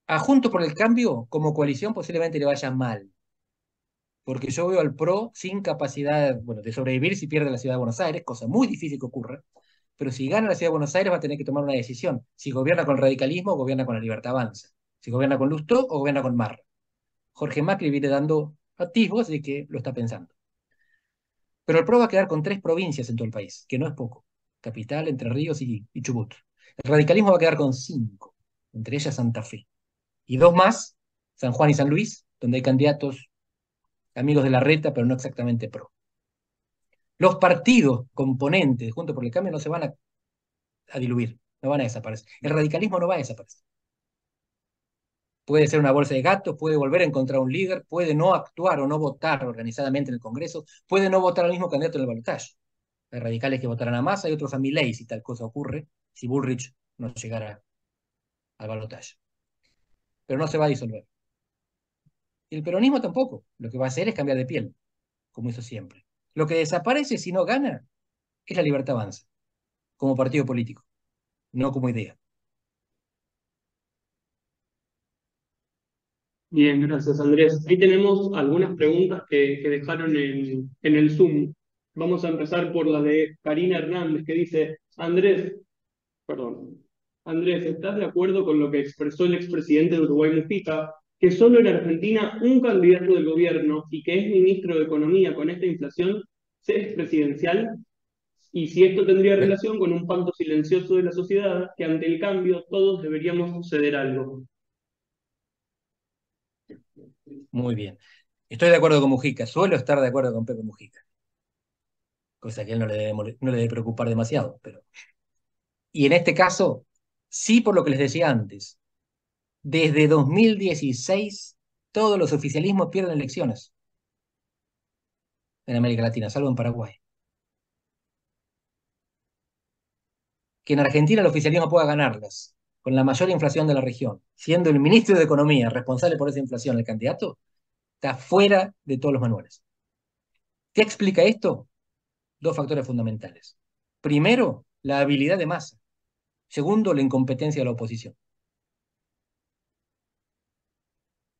A Juntos por el Cambio, como coalición, posiblemente le vaya mal. Porque yo veo al PRO sin capacidad, bueno, de sobrevivir si pierde la ciudad de Buenos Aires, cosa muy difícil que ocurra. Pero si gana la ciudad de Buenos Aires va a tener que tomar una decisión. Si gobierna con el radicalismo o gobierna con la Libertad Avanza. Si gobierna con Lustó o gobierna con Marra. Jorge Macri viene dando atisbos de que lo está pensando. Pero el PRO va a quedar con 3 provincias en todo el país, que no es poco. Capital, Entre Ríos y Chubut. El radicalismo va a quedar con 5, entre ellas Santa Fe. Y 2 más, San Juan y San Luis, donde hay candidatos amigos de la reta, pero no exactamente PRO. Los partidos componentes Juntos por el Cambio no se van a diluir, no van a desaparecer. El radicalismo no va a desaparecer. puede ser una bolsa de gatos, puede volver a encontrar un líder, puede no actuar o no votar organizadamente en el Congreso, puede no votar al mismo candidato en el balotaje. Hay radicales que votarán a Massa y otros a Milei si tal cosa ocurre, si Bullrich no llegara al balotaje. Pero no se va a disolver. Y el peronismo tampoco. Lo que va a hacer es cambiar de piel, como hizo siempre. Lo que desaparece si no gana es la Libertad Avanza, como partido político, no como idea. Bien, gracias Andrés. Ahí tenemos algunas preguntas que dejaron en el Zoom. Vamos a empezar por la de Karina Hernández, que dice, perdón, Andrés, ¿estás de acuerdo con lo que expresó el expresidente de Uruguay, Mujica, que solo en Argentina un candidato del gobierno y que es ministro de Economía con esta inflación es presidencial? Y si esto tendría relación con un pacto silencioso de la sociedad, que ante el cambio todos deberíamos ceder algo. Muy bien. Estoy de acuerdo con Mujica, suelo estar de acuerdo con Pepe Mujica, cosa que a él no le debe preocupar demasiado. Y en este caso, sí por lo que les decía antes, desde 2016 todos los oficialismos pierden elecciones en América Latina, salvo en Paraguay. Que en Argentina el oficialismo pueda ganarlas, con la mayor inflación de la región, siendo el ministro de Economía responsable por esa inflación el candidato, está fuera de todos los manuales. ¿Qué explica esto? Dos factores fundamentales. Primero, la habilidad de Massa. Segundo, la incompetencia de la oposición.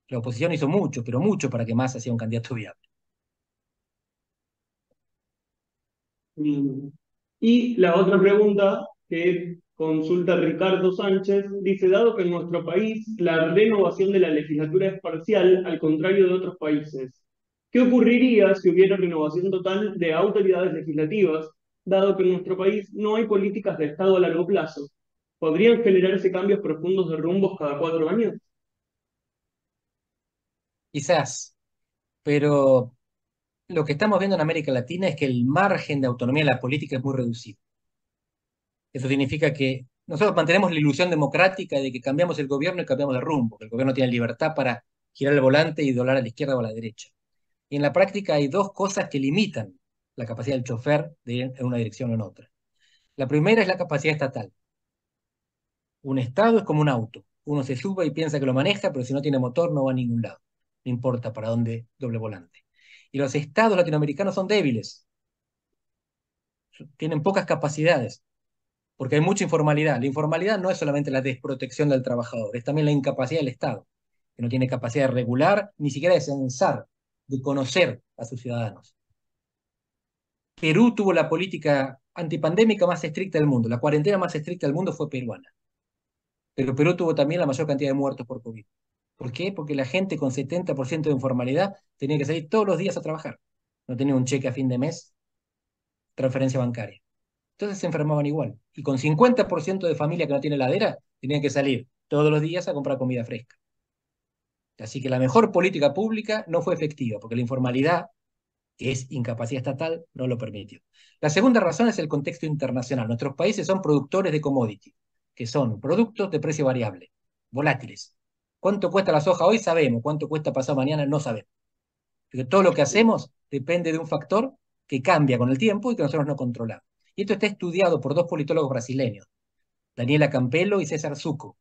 La oposición hizo mucho, pero mucho para que Massa sea un candidato viable. Bien. Y la otra pregunta que consulta Ricardo Sánchez dice, dado que en nuestro país la renovación de la legislatura es parcial, al contrario de otros países, ¿qué ocurriría si hubiera renovación total de autoridades legislativas, dado que en nuestro país no hay políticas de Estado a largo plazo? ¿Podrían generarse cambios profundos de rumbos cada 4 años? Quizás, pero lo que estamos viendo en América Latina es que el margen de autonomía de la política es muy reducido. Eso significa que nosotros mantenemos la ilusión democrática de que cambiamos el gobierno y cambiamos de rumbo, que el gobierno tiene libertad para girar el volante y doblar a la izquierda o a la derecha. Y en la práctica hay dos cosas que limitan la capacidad del chofer de ir en una dirección o en otra. La primera es la capacidad estatal. Un Estado es como un auto. Uno se sube y piensa que lo maneja, pero si no tiene motor no va a ningún lado. No importa para dónde doble volante. Y los estados latinoamericanos son débiles. Tienen pocas capacidades, porque hay mucha informalidad. La informalidad no es solamente la desprotección del trabajador, es también la incapacidad del Estado, que no tiene capacidad de regular, ni siquiera de censar, de conocer a sus ciudadanos. Perú tuvo la política antipandémica más estricta del mundo. La cuarentena más estricta del mundo fue peruana. Pero Perú tuvo también la mayor cantidad de muertos por COVID. ¿Por qué? Porque la gente con 70% de informalidad tenía que salir todos los días a trabajar. No tenía un cheque a fin de mes, transferencia bancaria. Entonces se enfermaban igual. Y con 50% de familia que no tiene heladera, tenían que salir todos los días a comprar comida fresca. Así que la mejor política pública no fue efectiva, porque la informalidad, que es incapacidad estatal, no lo permitió. La segunda razón es el contexto internacional. Nuestros países son productores de commodity, que son productos de precio variable, volátiles. ¿Cuánto cuesta la soja hoy? Sabemos. ¿Cuánto cuesta pasado mañana? No sabemos. Porque todo lo que hacemos depende de un factor que cambia con el tiempo y que nosotros no controlamos. Y esto está estudiado por dos politólogos brasileños, Daniela Campelo y César Zucco,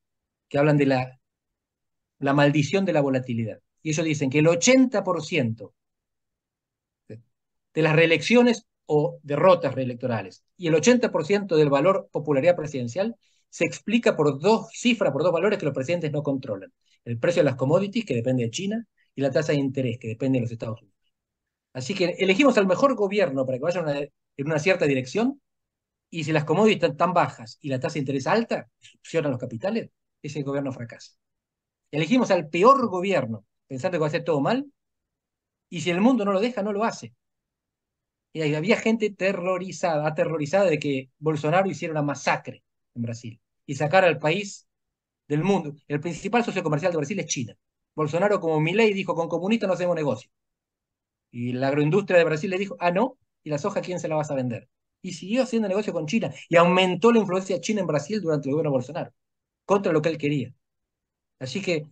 que hablan de la maldición de la volatilidad. Y ellos dicen que el 80% de las reelecciones o derrotas reelectorales y el 80% del valor popularidad presidencial se explica por dos cifras, por dos valores que los presidentes no controlan. El precio de las commodities, que depende de China, y la tasa de interés, que depende de los Estados Unidos. Así que elegimos al mejor gobierno para que vaya en una cierta dirección, y si las commodities están tan bajas y la tasa de interés alta, succionan los capitales, ese gobierno fracasa. Elegimos al peor gobierno, pensando que va a hacer todo mal, y si el mundo no lo deja, no lo hace. Y había gente aterrorizada de que Bolsonaro hiciera una masacre en Brasil y sacara al país del mundo. El principal socio comercial de Brasil es China. Bolsonaro, como Milei, dijo, con comunistas no hacemos negocio. Y la agroindustria de Brasil le dijo, ah, no, ¿y la soja quién se la vas a vender? Y siguió haciendo negocio con China y aumentó la influencia china en Brasil durante el gobierno de Bolsonaro, contra lo que él quería. Así que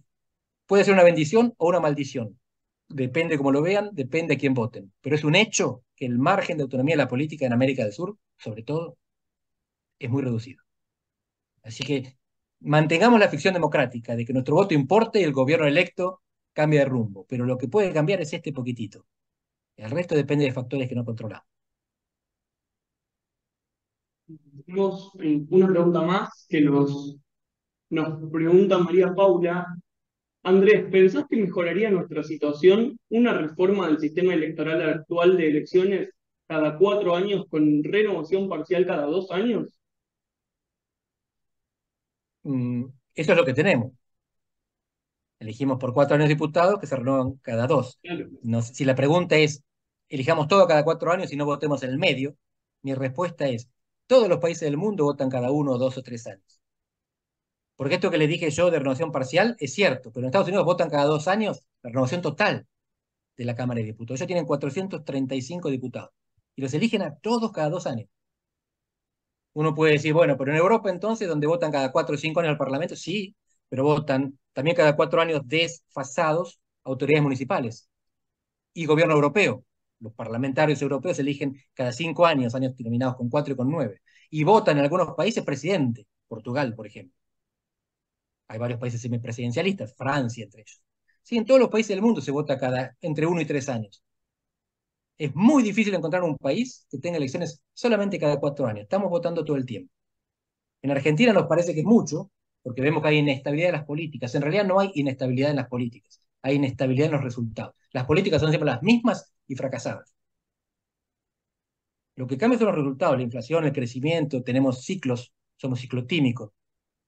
Puede ser una bendición o una maldición. Depende cómo lo vean, depende a quién voten. Pero es un hecho que el margen de autonomía de la política en América del Sur, sobre todo, es muy reducido. Así que mantengamos la ficción democrática de que nuestro voto importe y el gobierno electo cambie de rumbo. Pero lo que puede cambiar es este poquitito. El resto depende de factores que no controlamos. Tenemos una pregunta más que nos pregunta María Paula. Andrés, ¿pensás que mejoraría nuestra situación una reforma del sistema electoral actual de elecciones cada 4 años con renovación parcial cada 2 años? Eso es lo que tenemos. Elegimos por 4 años diputados que se renuevan cada 2. Claro. No sé, si la pregunta es, elijamos todo cada 4 años y no votemos en el medio, mi respuesta es, todos los países del mundo votan cada 1, 2 o 3 años. Porque esto que le dije yo de renovación parcial es cierto, pero en Estados Unidos votan cada 2 años la renovación total de la Cámara de Diputados. Ellos tienen 435 diputados y los eligen a todos cada 2 años. Uno puede decir, bueno, pero en Europa entonces, donde votan cada 4 o 5 años al Parlamento, sí, pero votan también cada 4 años desfasados autoridades municipales y gobierno europeo. Los parlamentarios europeos eligen cada 5 años, años terminados con 4 y con 9. Y votan en algunos países presidente, Portugal, por ejemplo. Hay varios países semipresidencialistas, Francia entre ellos. Sí, en todos los países del mundo se vota entre 1 y 3 años. Es muy difícil encontrar un país que tenga elecciones solamente cada 4 años. Estamos votando todo el tiempo. En Argentina nos parece que es mucho, porque vemos que hay inestabilidad en las políticas. En realidad no hay inestabilidad en las políticas, hay inestabilidad en los resultados. Las políticas son siempre las mismas y fracasadas. Lo que cambia son los resultados, la inflación, el crecimiento, tenemos ciclos, somos ciclotímicos.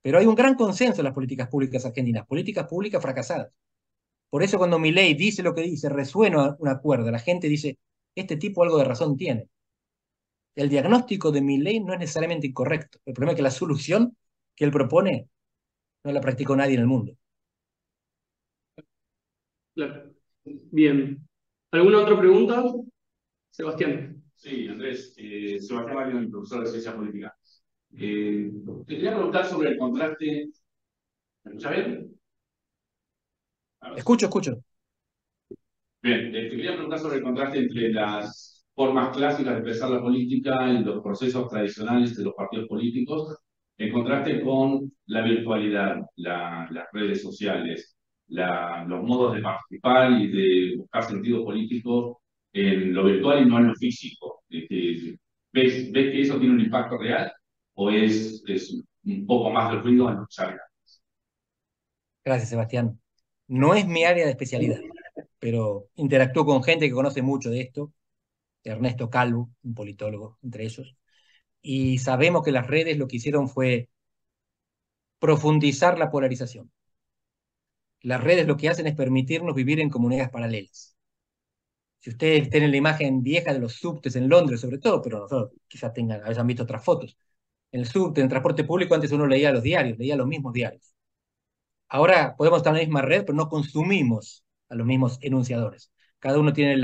Pero hay un gran consenso en las políticas públicas argentinas, políticas públicas fracasadas. Por eso cuando Milei dice lo que dice, resuena un acuerdo, la gente dice, este tipo algo de razón tiene. El diagnóstico de Milei no es necesariamente incorrecto. El problema es que la solución que él propone no la practicó nadie en el mundo. Claro. Bien. ¿Alguna otra pregunta? Sebastián. Sí, Andrés, Sebastián Mario, profesor de Ciencia Política. Te quería preguntar sobre el contraste. ¿Me escucha bien? Escucho. Bien, te quería preguntar sobre el contraste entre las formas clásicas de expresar la política y los procesos tradicionales de los partidos políticos, en contraste con la virtualidad, las redes sociales, los modos de participar y de buscar sentido político en lo virtual y no en lo físico. ¿Ves que eso tiene un impacto real o es un poco más de ruido en lo que salga? Gracias, Sebastián. No es mi área de especialidad, pero interactúo con gente que conoce mucho de esto, Ernesto Calvo, un politólogo entre ellos, y sabemos que las redes lo que hicieron fue profundizar la polarización. Las redes lo que hacen es permitirnos vivir en comunidades paralelas. Si ustedes tienen la imagen vieja de los subtes en Londres, sobre todo, pero nosotros quizás hayan visto otras fotos. En el subte, en el transporte público, antes uno leía los diarios, leía los mismos diarios. Ahora podemos estar en la misma red, pero no consumimos a los mismos enunciadores. Cada uno tiene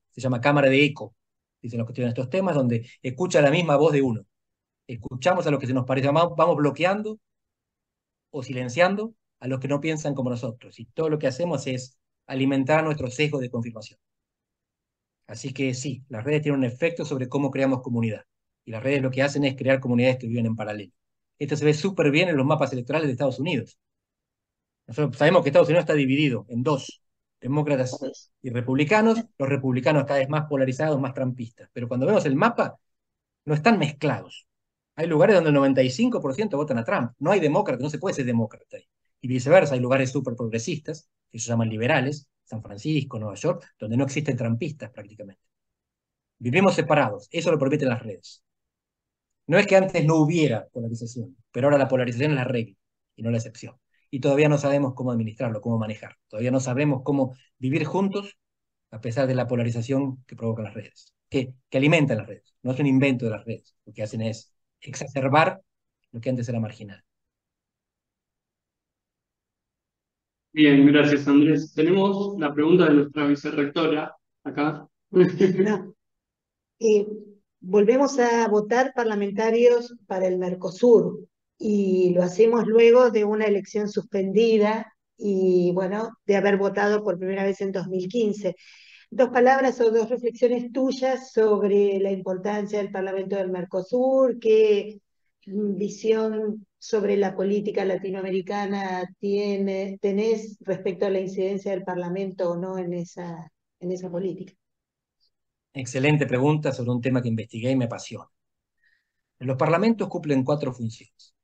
se llama cámara de eco, dicen los que tienen estos temas, donde escucha la misma voz de uno. Escuchamos a los que se nos parece, vamos bloqueando o silenciando a los que no piensan como nosotros. Y todo lo que hacemos es alimentar nuestro sesgo de confirmación. Así que sí, las redes tienen un efecto sobre cómo creamos comunidad. Y las redes lo que hacen es crear comunidades que viven en paralelo. Esto se ve súper bien en los mapas electorales de Estados Unidos. Nosotros sabemos que Estados Unidos está dividido en dos, demócratas y republicanos, los republicanos cada vez más polarizados, más trampistas. Pero cuando vemos el mapa, no están mezclados. Hay lugares donde el 95% votan a Trump. No hay demócratas, no se puede ser demócrata ahí. Y viceversa, hay lugares súper progresistas, que se llaman liberales, San Francisco, Nueva York, donde no existen trampistas prácticamente. Vivimos separados, eso lo permiten las redes. No es que antes no hubiera polarización, pero ahora la polarización es la regla y no la excepción. Y todavía no sabemos cómo administrarlo, cómo manejar. Todavía no sabemos cómo vivir juntos a pesar de la polarización que provocan las redes, que alimentan las redes. No es un invento de las redes. Lo que hacen es exacerbar lo que antes era marginal. Bien, gracias Andrés. Tenemos la pregunta de nuestra vicerrectora acá. No. Volvemos a votar parlamentarios para el Mercosur y lo hacemos luego de una elección suspendida y bueno, de haber votado por primera vez en 2015. Dos palabras o dos reflexiones tuyas sobre la importancia del Parlamento del Mercosur, qué visión sobre la política latinoamericana tenés respecto a la incidencia del Parlamento o no en esa política. Excelente pregunta sobre un tema que investigué y me apasiona. Los parlamentos cumplen 4 funciones.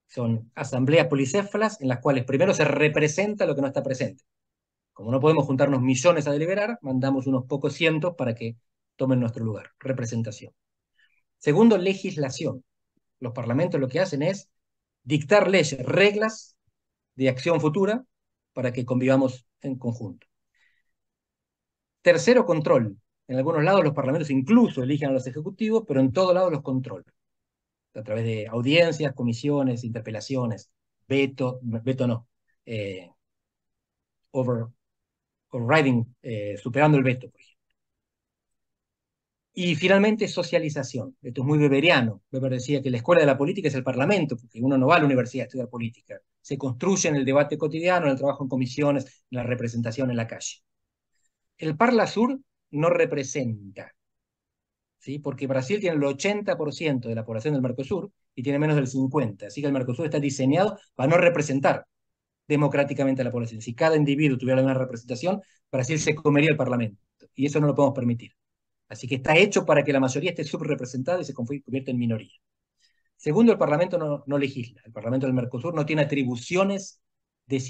Son asambleas policéfalas en las cuales primero se representa lo que no está presente. Como no podemos juntarnos millones a deliberar, mandamos unos pocos cientos para que tomen nuestro lugar. Representación. Segundo, legislación. Los parlamentos lo que hacen es dictar leyes, reglas de acción futura para que convivamos en conjunto. Tercero, control. En algunos lados los parlamentos incluso eligen a los ejecutivos, pero en todos lados los controlan. A través de audiencias, comisiones, interpelaciones, veto no, overriding, superando el veto, por ejemplo. Y finalmente, socialización. Esto es muy weberiano. Weber decía que la escuela de la política es el parlamento, porque uno no va a la universidad a estudiar política. Se construye en el debate cotidiano, en el trabajo en comisiones, en la representación en la calle. El Parlasur no representa, ¿sí? Porque Brasil tiene el 80% de la población del Mercosur y tiene menos del 50%. Así que el Mercosur está diseñado para no representar democráticamente a la población. Si cada individuo tuviera una representación, Brasil se comería el Parlamento. Y eso no lo podemos permitir. Así que está hecho para que la mayoría esté subrepresentada y se convierta en minoría. Segundo, el Parlamento no legisla. El Parlamento del Mercosur no tiene atribuciones de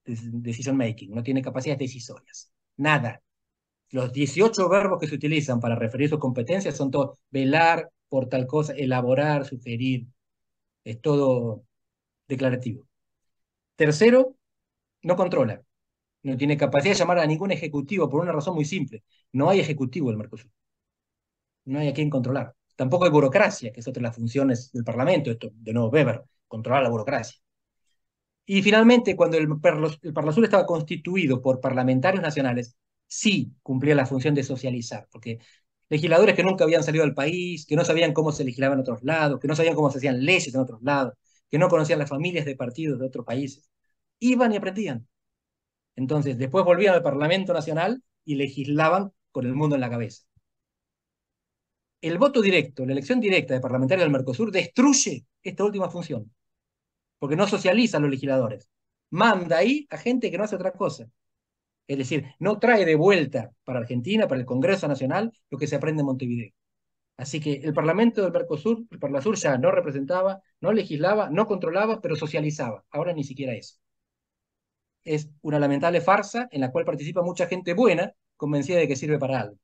decision making, no tiene capacidades decisorias. Nada. Los 18 verbos que se utilizan para referir sus competencias son todos velar por tal cosa, elaborar, sugerir. Es todo declarativo. Tercero, no controla. No tiene capacidad de llamar a ningún ejecutivo por una razón muy simple. No hay ejecutivo en el Mercosur. No hay a quién controlar. Tampoco hay burocracia, que es otra de las funciones del Parlamento, esto de nuevo Weber, controlar la burocracia. Y finalmente, cuando el Parlasur estaba constituido por parlamentarios nacionales, sí cumplía la función de socializar, porque legisladores que nunca habían salido del país, que no sabían cómo se legislaba en otros lados, que no sabían cómo se hacían leyes en otros lados, que no conocían las familias de partidos de otros países, iban y aprendían. Entonces, después volvían al Parlamento Nacional y legislaban con el mundo en la cabeza. El voto directo, la elección directa de parlamentarios del Mercosur destruye esta última función, porque no socializa a los legisladores. Manda ahí a gente que no hace otra cosa. Es decir, no trae de vuelta para Argentina, para el Congreso Nacional, lo que se aprende en Montevideo. Así que el Parlamento del Mercosur, el Parlasur ya no representaba, no legislaba, no controlaba, pero socializaba. Ahora ni siquiera eso. Es una lamentable farsa en la cual participa mucha gente buena, convencida de que sirve para algo.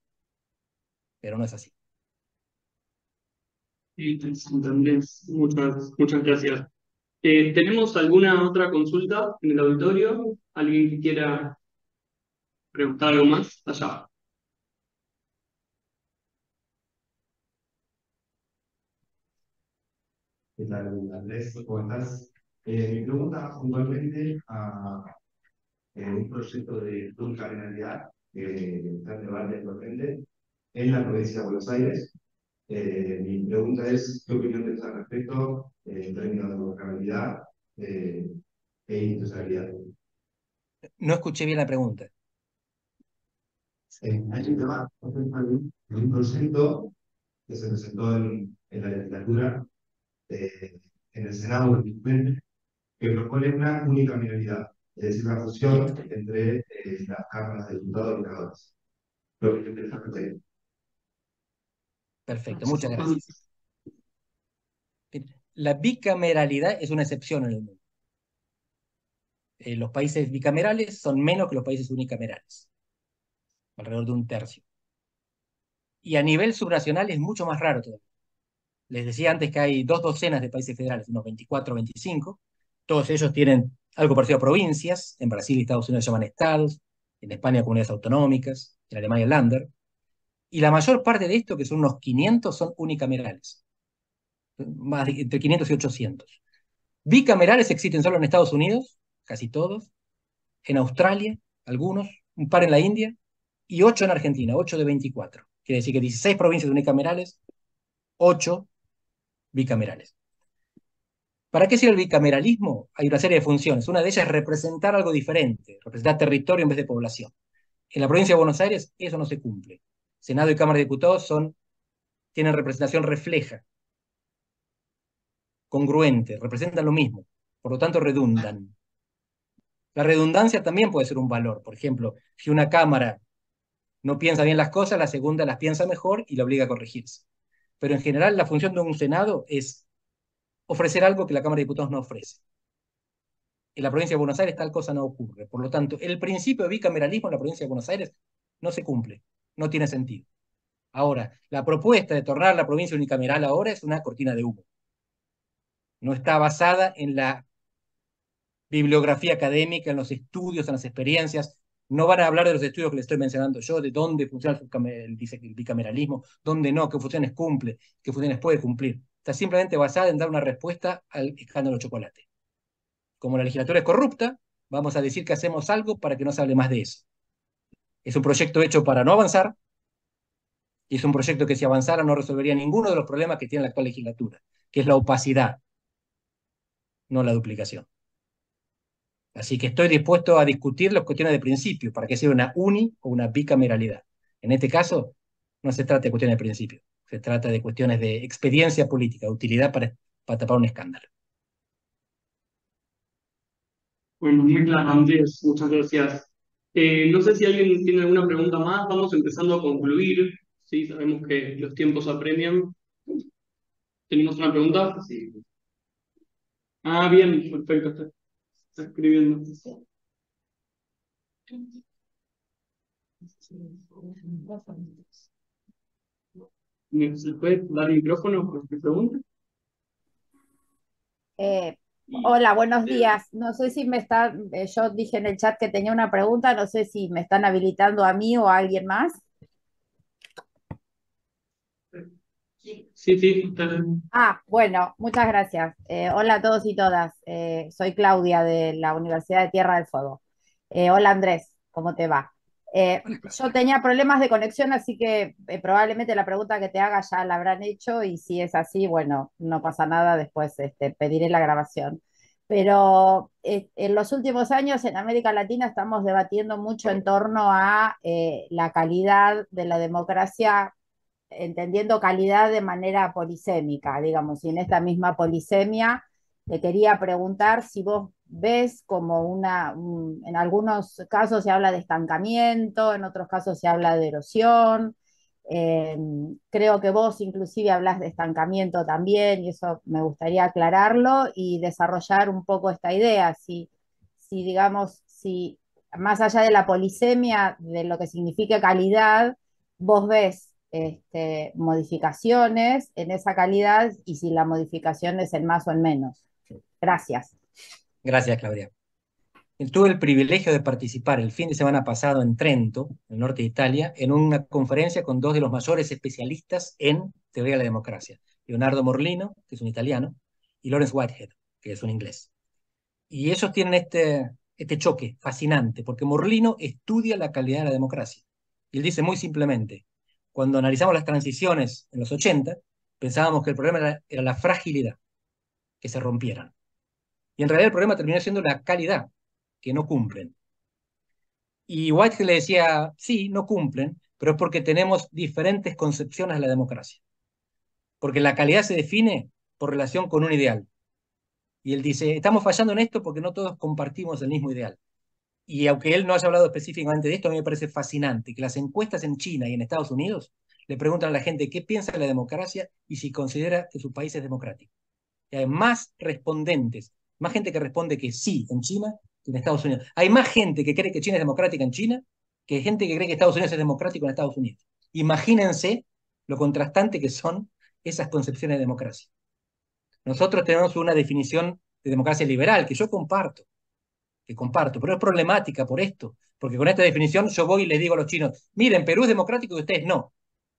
Pero no es así. Andrés, muchas gracias. ¿Tenemos alguna otra consulta en el auditorio? ¿Alguien que quiera preguntar algo más? Allá. ¿Qué tal, Andrés? ¿Cómo estás? Mi pregunta va puntualmente a un proyecto de pluricameralidad que está en debate actualmente en la provincia de Buenos Aires. Mi pregunta es, ¿qué opinión tienes al respecto en términos de gobernabilidad e institucionalidad? No escuché bien la pregunta. Hay un debate de un proyecto que se presentó en la legislatura, en el Senado últimamente, que propone una unicameralidad, es decir, la fusión entre las cámaras de diputados y senadores. Lo que interesante. Perfecto, muchas gracias. La bicameralidad es una excepción en el mundo. Los países bicamerales son menos que los países unicamerales, alrededor de 1/3. Y a nivel subnacional es mucho más raro todavía. Les decía antes que hay 2 docenas de países federales, unos 24 o 25. Todos ellos tienen algo parecido a provincias. En Brasil y Estados Unidos se llaman estados, en España comunidades autonómicas, en Alemania Länder. Y la mayor parte de esto, que son unos 500, son unicamerales. Entre 500 y 800. Bicamerales existen solo en Estados Unidos, casi todos, en Australia, algunos, un par en la India, y 8 en Argentina, 8 de 24. Quiere decir que 16 provincias unicamerales, 8 bicamerales. ¿Para qué sirve el bicameralismo? Hay una serie de funciones. Una de ellas es representar algo diferente, representar territorio en vez de población. En la provincia de Buenos Aires eso no se cumple. Senado y Cámara de Diputados tienen representación refleja, congruente, representan lo mismo, por lo tanto redundan. La redundancia también puede ser un valor. Por ejemplo, si una Cámara no piensa bien las cosas, la segunda las piensa mejor y la obliga a corregirse. Pero en general la función de un Senado es ofrecer algo que la Cámara de Diputados no ofrece. En la provincia de Buenos Aires tal cosa no ocurre. Por lo tanto, el principio de bicameralismo en la provincia de Buenos Aires no se cumple, no tiene sentido. Ahora, la propuesta de tornar la provincia unicameral ahora es una cortina de humo. No está basada en la bibliografía académica, en los estudios, en las experiencias. No van a hablar de los estudios que les estoy mencionando yo, de dónde funciona el bicameralismo, dónde no, qué funciones cumple, qué funciones puede cumplir. Está simplemente basada en dar una respuesta al escándalo chocolate. Como la legislatura es corrupta, vamos a decir que hacemos algo para que no se hable más de eso. Es un proyecto hecho para no avanzar, y es un proyecto que si avanzara no resolvería ninguno de los problemas que tiene la actual legislatura, que es la opacidad, no la duplicación. Así que estoy dispuesto a discutir las cuestiones de principio, para que sea una o una bicameralidad. En este caso, no se trata de cuestiones de principio, se trata de cuestiones de expediencia política, utilidad para tapar un escándalo. Bueno, muy claro, Andrés, muchas gracias. No sé si alguien tiene alguna pregunta más, vamos empezando a concluir, ¿sí? Sabemos que los tiempos apremian. ¿Tenemos una pregunta? Sí. Ah, bien, perfecto, está escribiendo. ¿Se puede dar el micrófono para que pregunte? Hola, buenos días. No sé si yo dije en el chat que tenía una pregunta, no sé si me están habilitando a mí o a alguien más. Sí, sí, está bien. Bueno, muchas gracias. Hola a todos y todas. Soy Claudia de la Universidad de Tierra del Fuego. Hola Andrés, ¿cómo te va? Yo tenía problemas de conexión, así que probablemente la pregunta que te haga ya la habrán hecho y si es así, bueno, no pasa nada, después pediré la grabación. Pero en los últimos años en América Latina estamos debatiendo mucho en torno a la calidad de la democracia, entendiendo calidad de manera polisémica, digamos, y en esta misma polisemia te quería preguntar si vos ves como en algunos casos se habla de estancamiento, en otros casos se habla de erosión. Creo que vos inclusive hablas de estancamiento también y eso me gustaría aclararlo y desarrollar un poco esta idea, digamos, si más allá de la polisemia, de lo que significa calidad, vos ves modificaciones en esa calidad y si la modificación es en más o en menos. Gracias. Gracias, Claudia. Tuve el privilegio de participar el fin de semana pasado en Trento, en el norte de Italia, en una conferencia con dos de los mayores especialistas en teoría de la democracia, Leonardo Morlino, que es un italiano, y Lawrence Whitehead, que es un inglés. Y ellos tienen este choque fascinante, porque Morlino estudia la calidad de la democracia. Y él dice muy simplemente, cuando analizamos las transiciones en los 80, pensábamos que el problema era la fragilidad, que se rompieran. Y en realidad el problema terminó siendo la calidad, que no cumplen. Y Whitehead le decía, sí, no cumplen, pero es porque tenemos diferentes concepciones de la democracia. Porque la calidad se define por relación con un ideal. Y él dice, estamos fallando en esto porque no todos compartimos el mismo ideal. Y aunque él no haya hablado específicamente de esto, a mí me parece fascinante que las encuestas en China y en Estados Unidos le preguntan a la gente qué piensa de la democracia y si considera que su país es democrático. Y hay más respondentes, más gente que responde que sí en China que en Estados Unidos. Hay más gente que cree que China es democrática en China que gente que cree que Estados Unidos es democrático en Estados Unidos. Imagínense lo contrastante que son esas concepciones de democracia. Nosotros tenemos una definición de democracia liberal que comparto, pero es problemática por esto, porque con esta definición yo voy y les digo a los chinos, miren, Perú es democrático y ustedes no.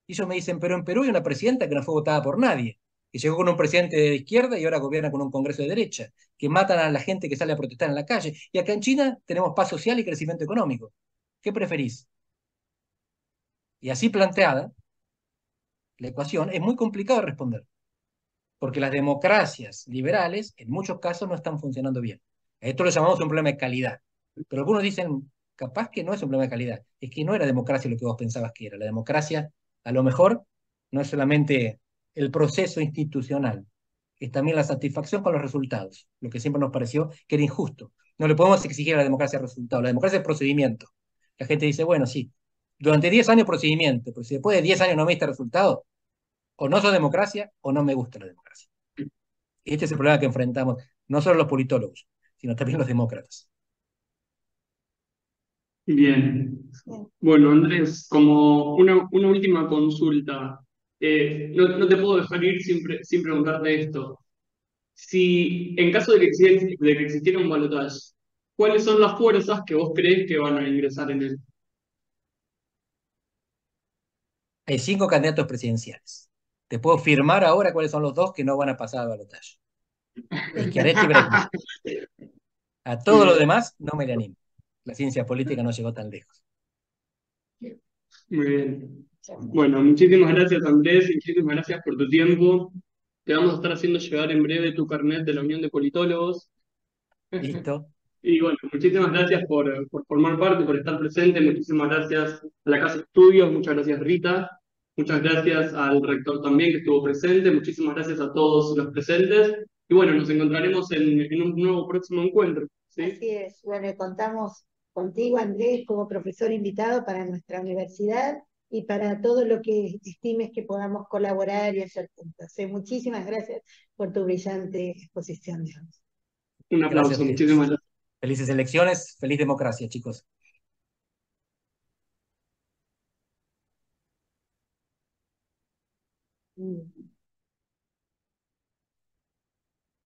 Y ellos me dicen, pero en Perú hay una presidenta que no fue votada por nadie, que llegó con un presidente de izquierda y ahora gobierna con un congreso de derecha, que matan a la gente que sale a protestar en la calle. Y acá en China tenemos paz social y crecimiento económico. ¿Qué preferís? Y así planteada, la ecuación es muy complicado de responder. porque las democracias liberales en muchos casos no están funcionando bien. A esto lo llamamos un problema de calidad. Pero algunos dicen, capaz que no es un problema de calidad, es que no era democracia lo que vos pensabas que era. La democracia, a lo mejor, no es solamente el proceso institucional, es también la satisfacción con los resultados, lo que siempre nos pareció que era injusto. No le podemos exigir a la democracia resultados, la democracia es procedimiento. La gente dice, bueno, sí, durante 10 años procedimiento, pero si después de 10 años no me diste resultado, o no sos democracia o no me gusta la democracia. Este es el problema que enfrentamos, no solo los politólogos, sino también los demócratas. Bien. Bien. Bueno, Andrés, como una última consulta, no te puedo dejar ir sin preguntarte esto. Si en caso de que existiera un balotaje, ¿cuáles son las fuerzas que vos crees que van a ingresar en él? Hay 5 candidatos presidenciales. Te puedo firmar ahora cuáles son los 2 que no van a pasar al balotaje. Schiaretti y Breitner. A todo lo demás no me le animo. La ciencia política no llegó tan lejos. Muy bien. Bueno, muchísimas gracias, Andrés, y muchísimas gracias por tu tiempo. Te vamos a estar haciendo llegar en breve tu carnet de la Unión de Politólogos. ¿Listo? Y bueno, muchísimas gracias por formar parte, por estar presente. Muchísimas gracias a la Casa de Estudios. Muchas gracias, Rita. Muchas gracias al rector también que estuvo presente. Muchísimas gracias a todos los presentes. Y bueno, nos encontraremos en un nuevo próximo encuentro. ¿Sí? Así es. Bueno, y contamos contigo, Andrés, como profesor invitado para nuestra universidad y para todo lo que estimes que podamos colaborar y hacer juntos. Muchísimas gracias por tu brillante exposición, digamos. Un Gracias a aplauso. ustedes. Muchísimas gracias. Felices elecciones, feliz democracia, chicos. Mm.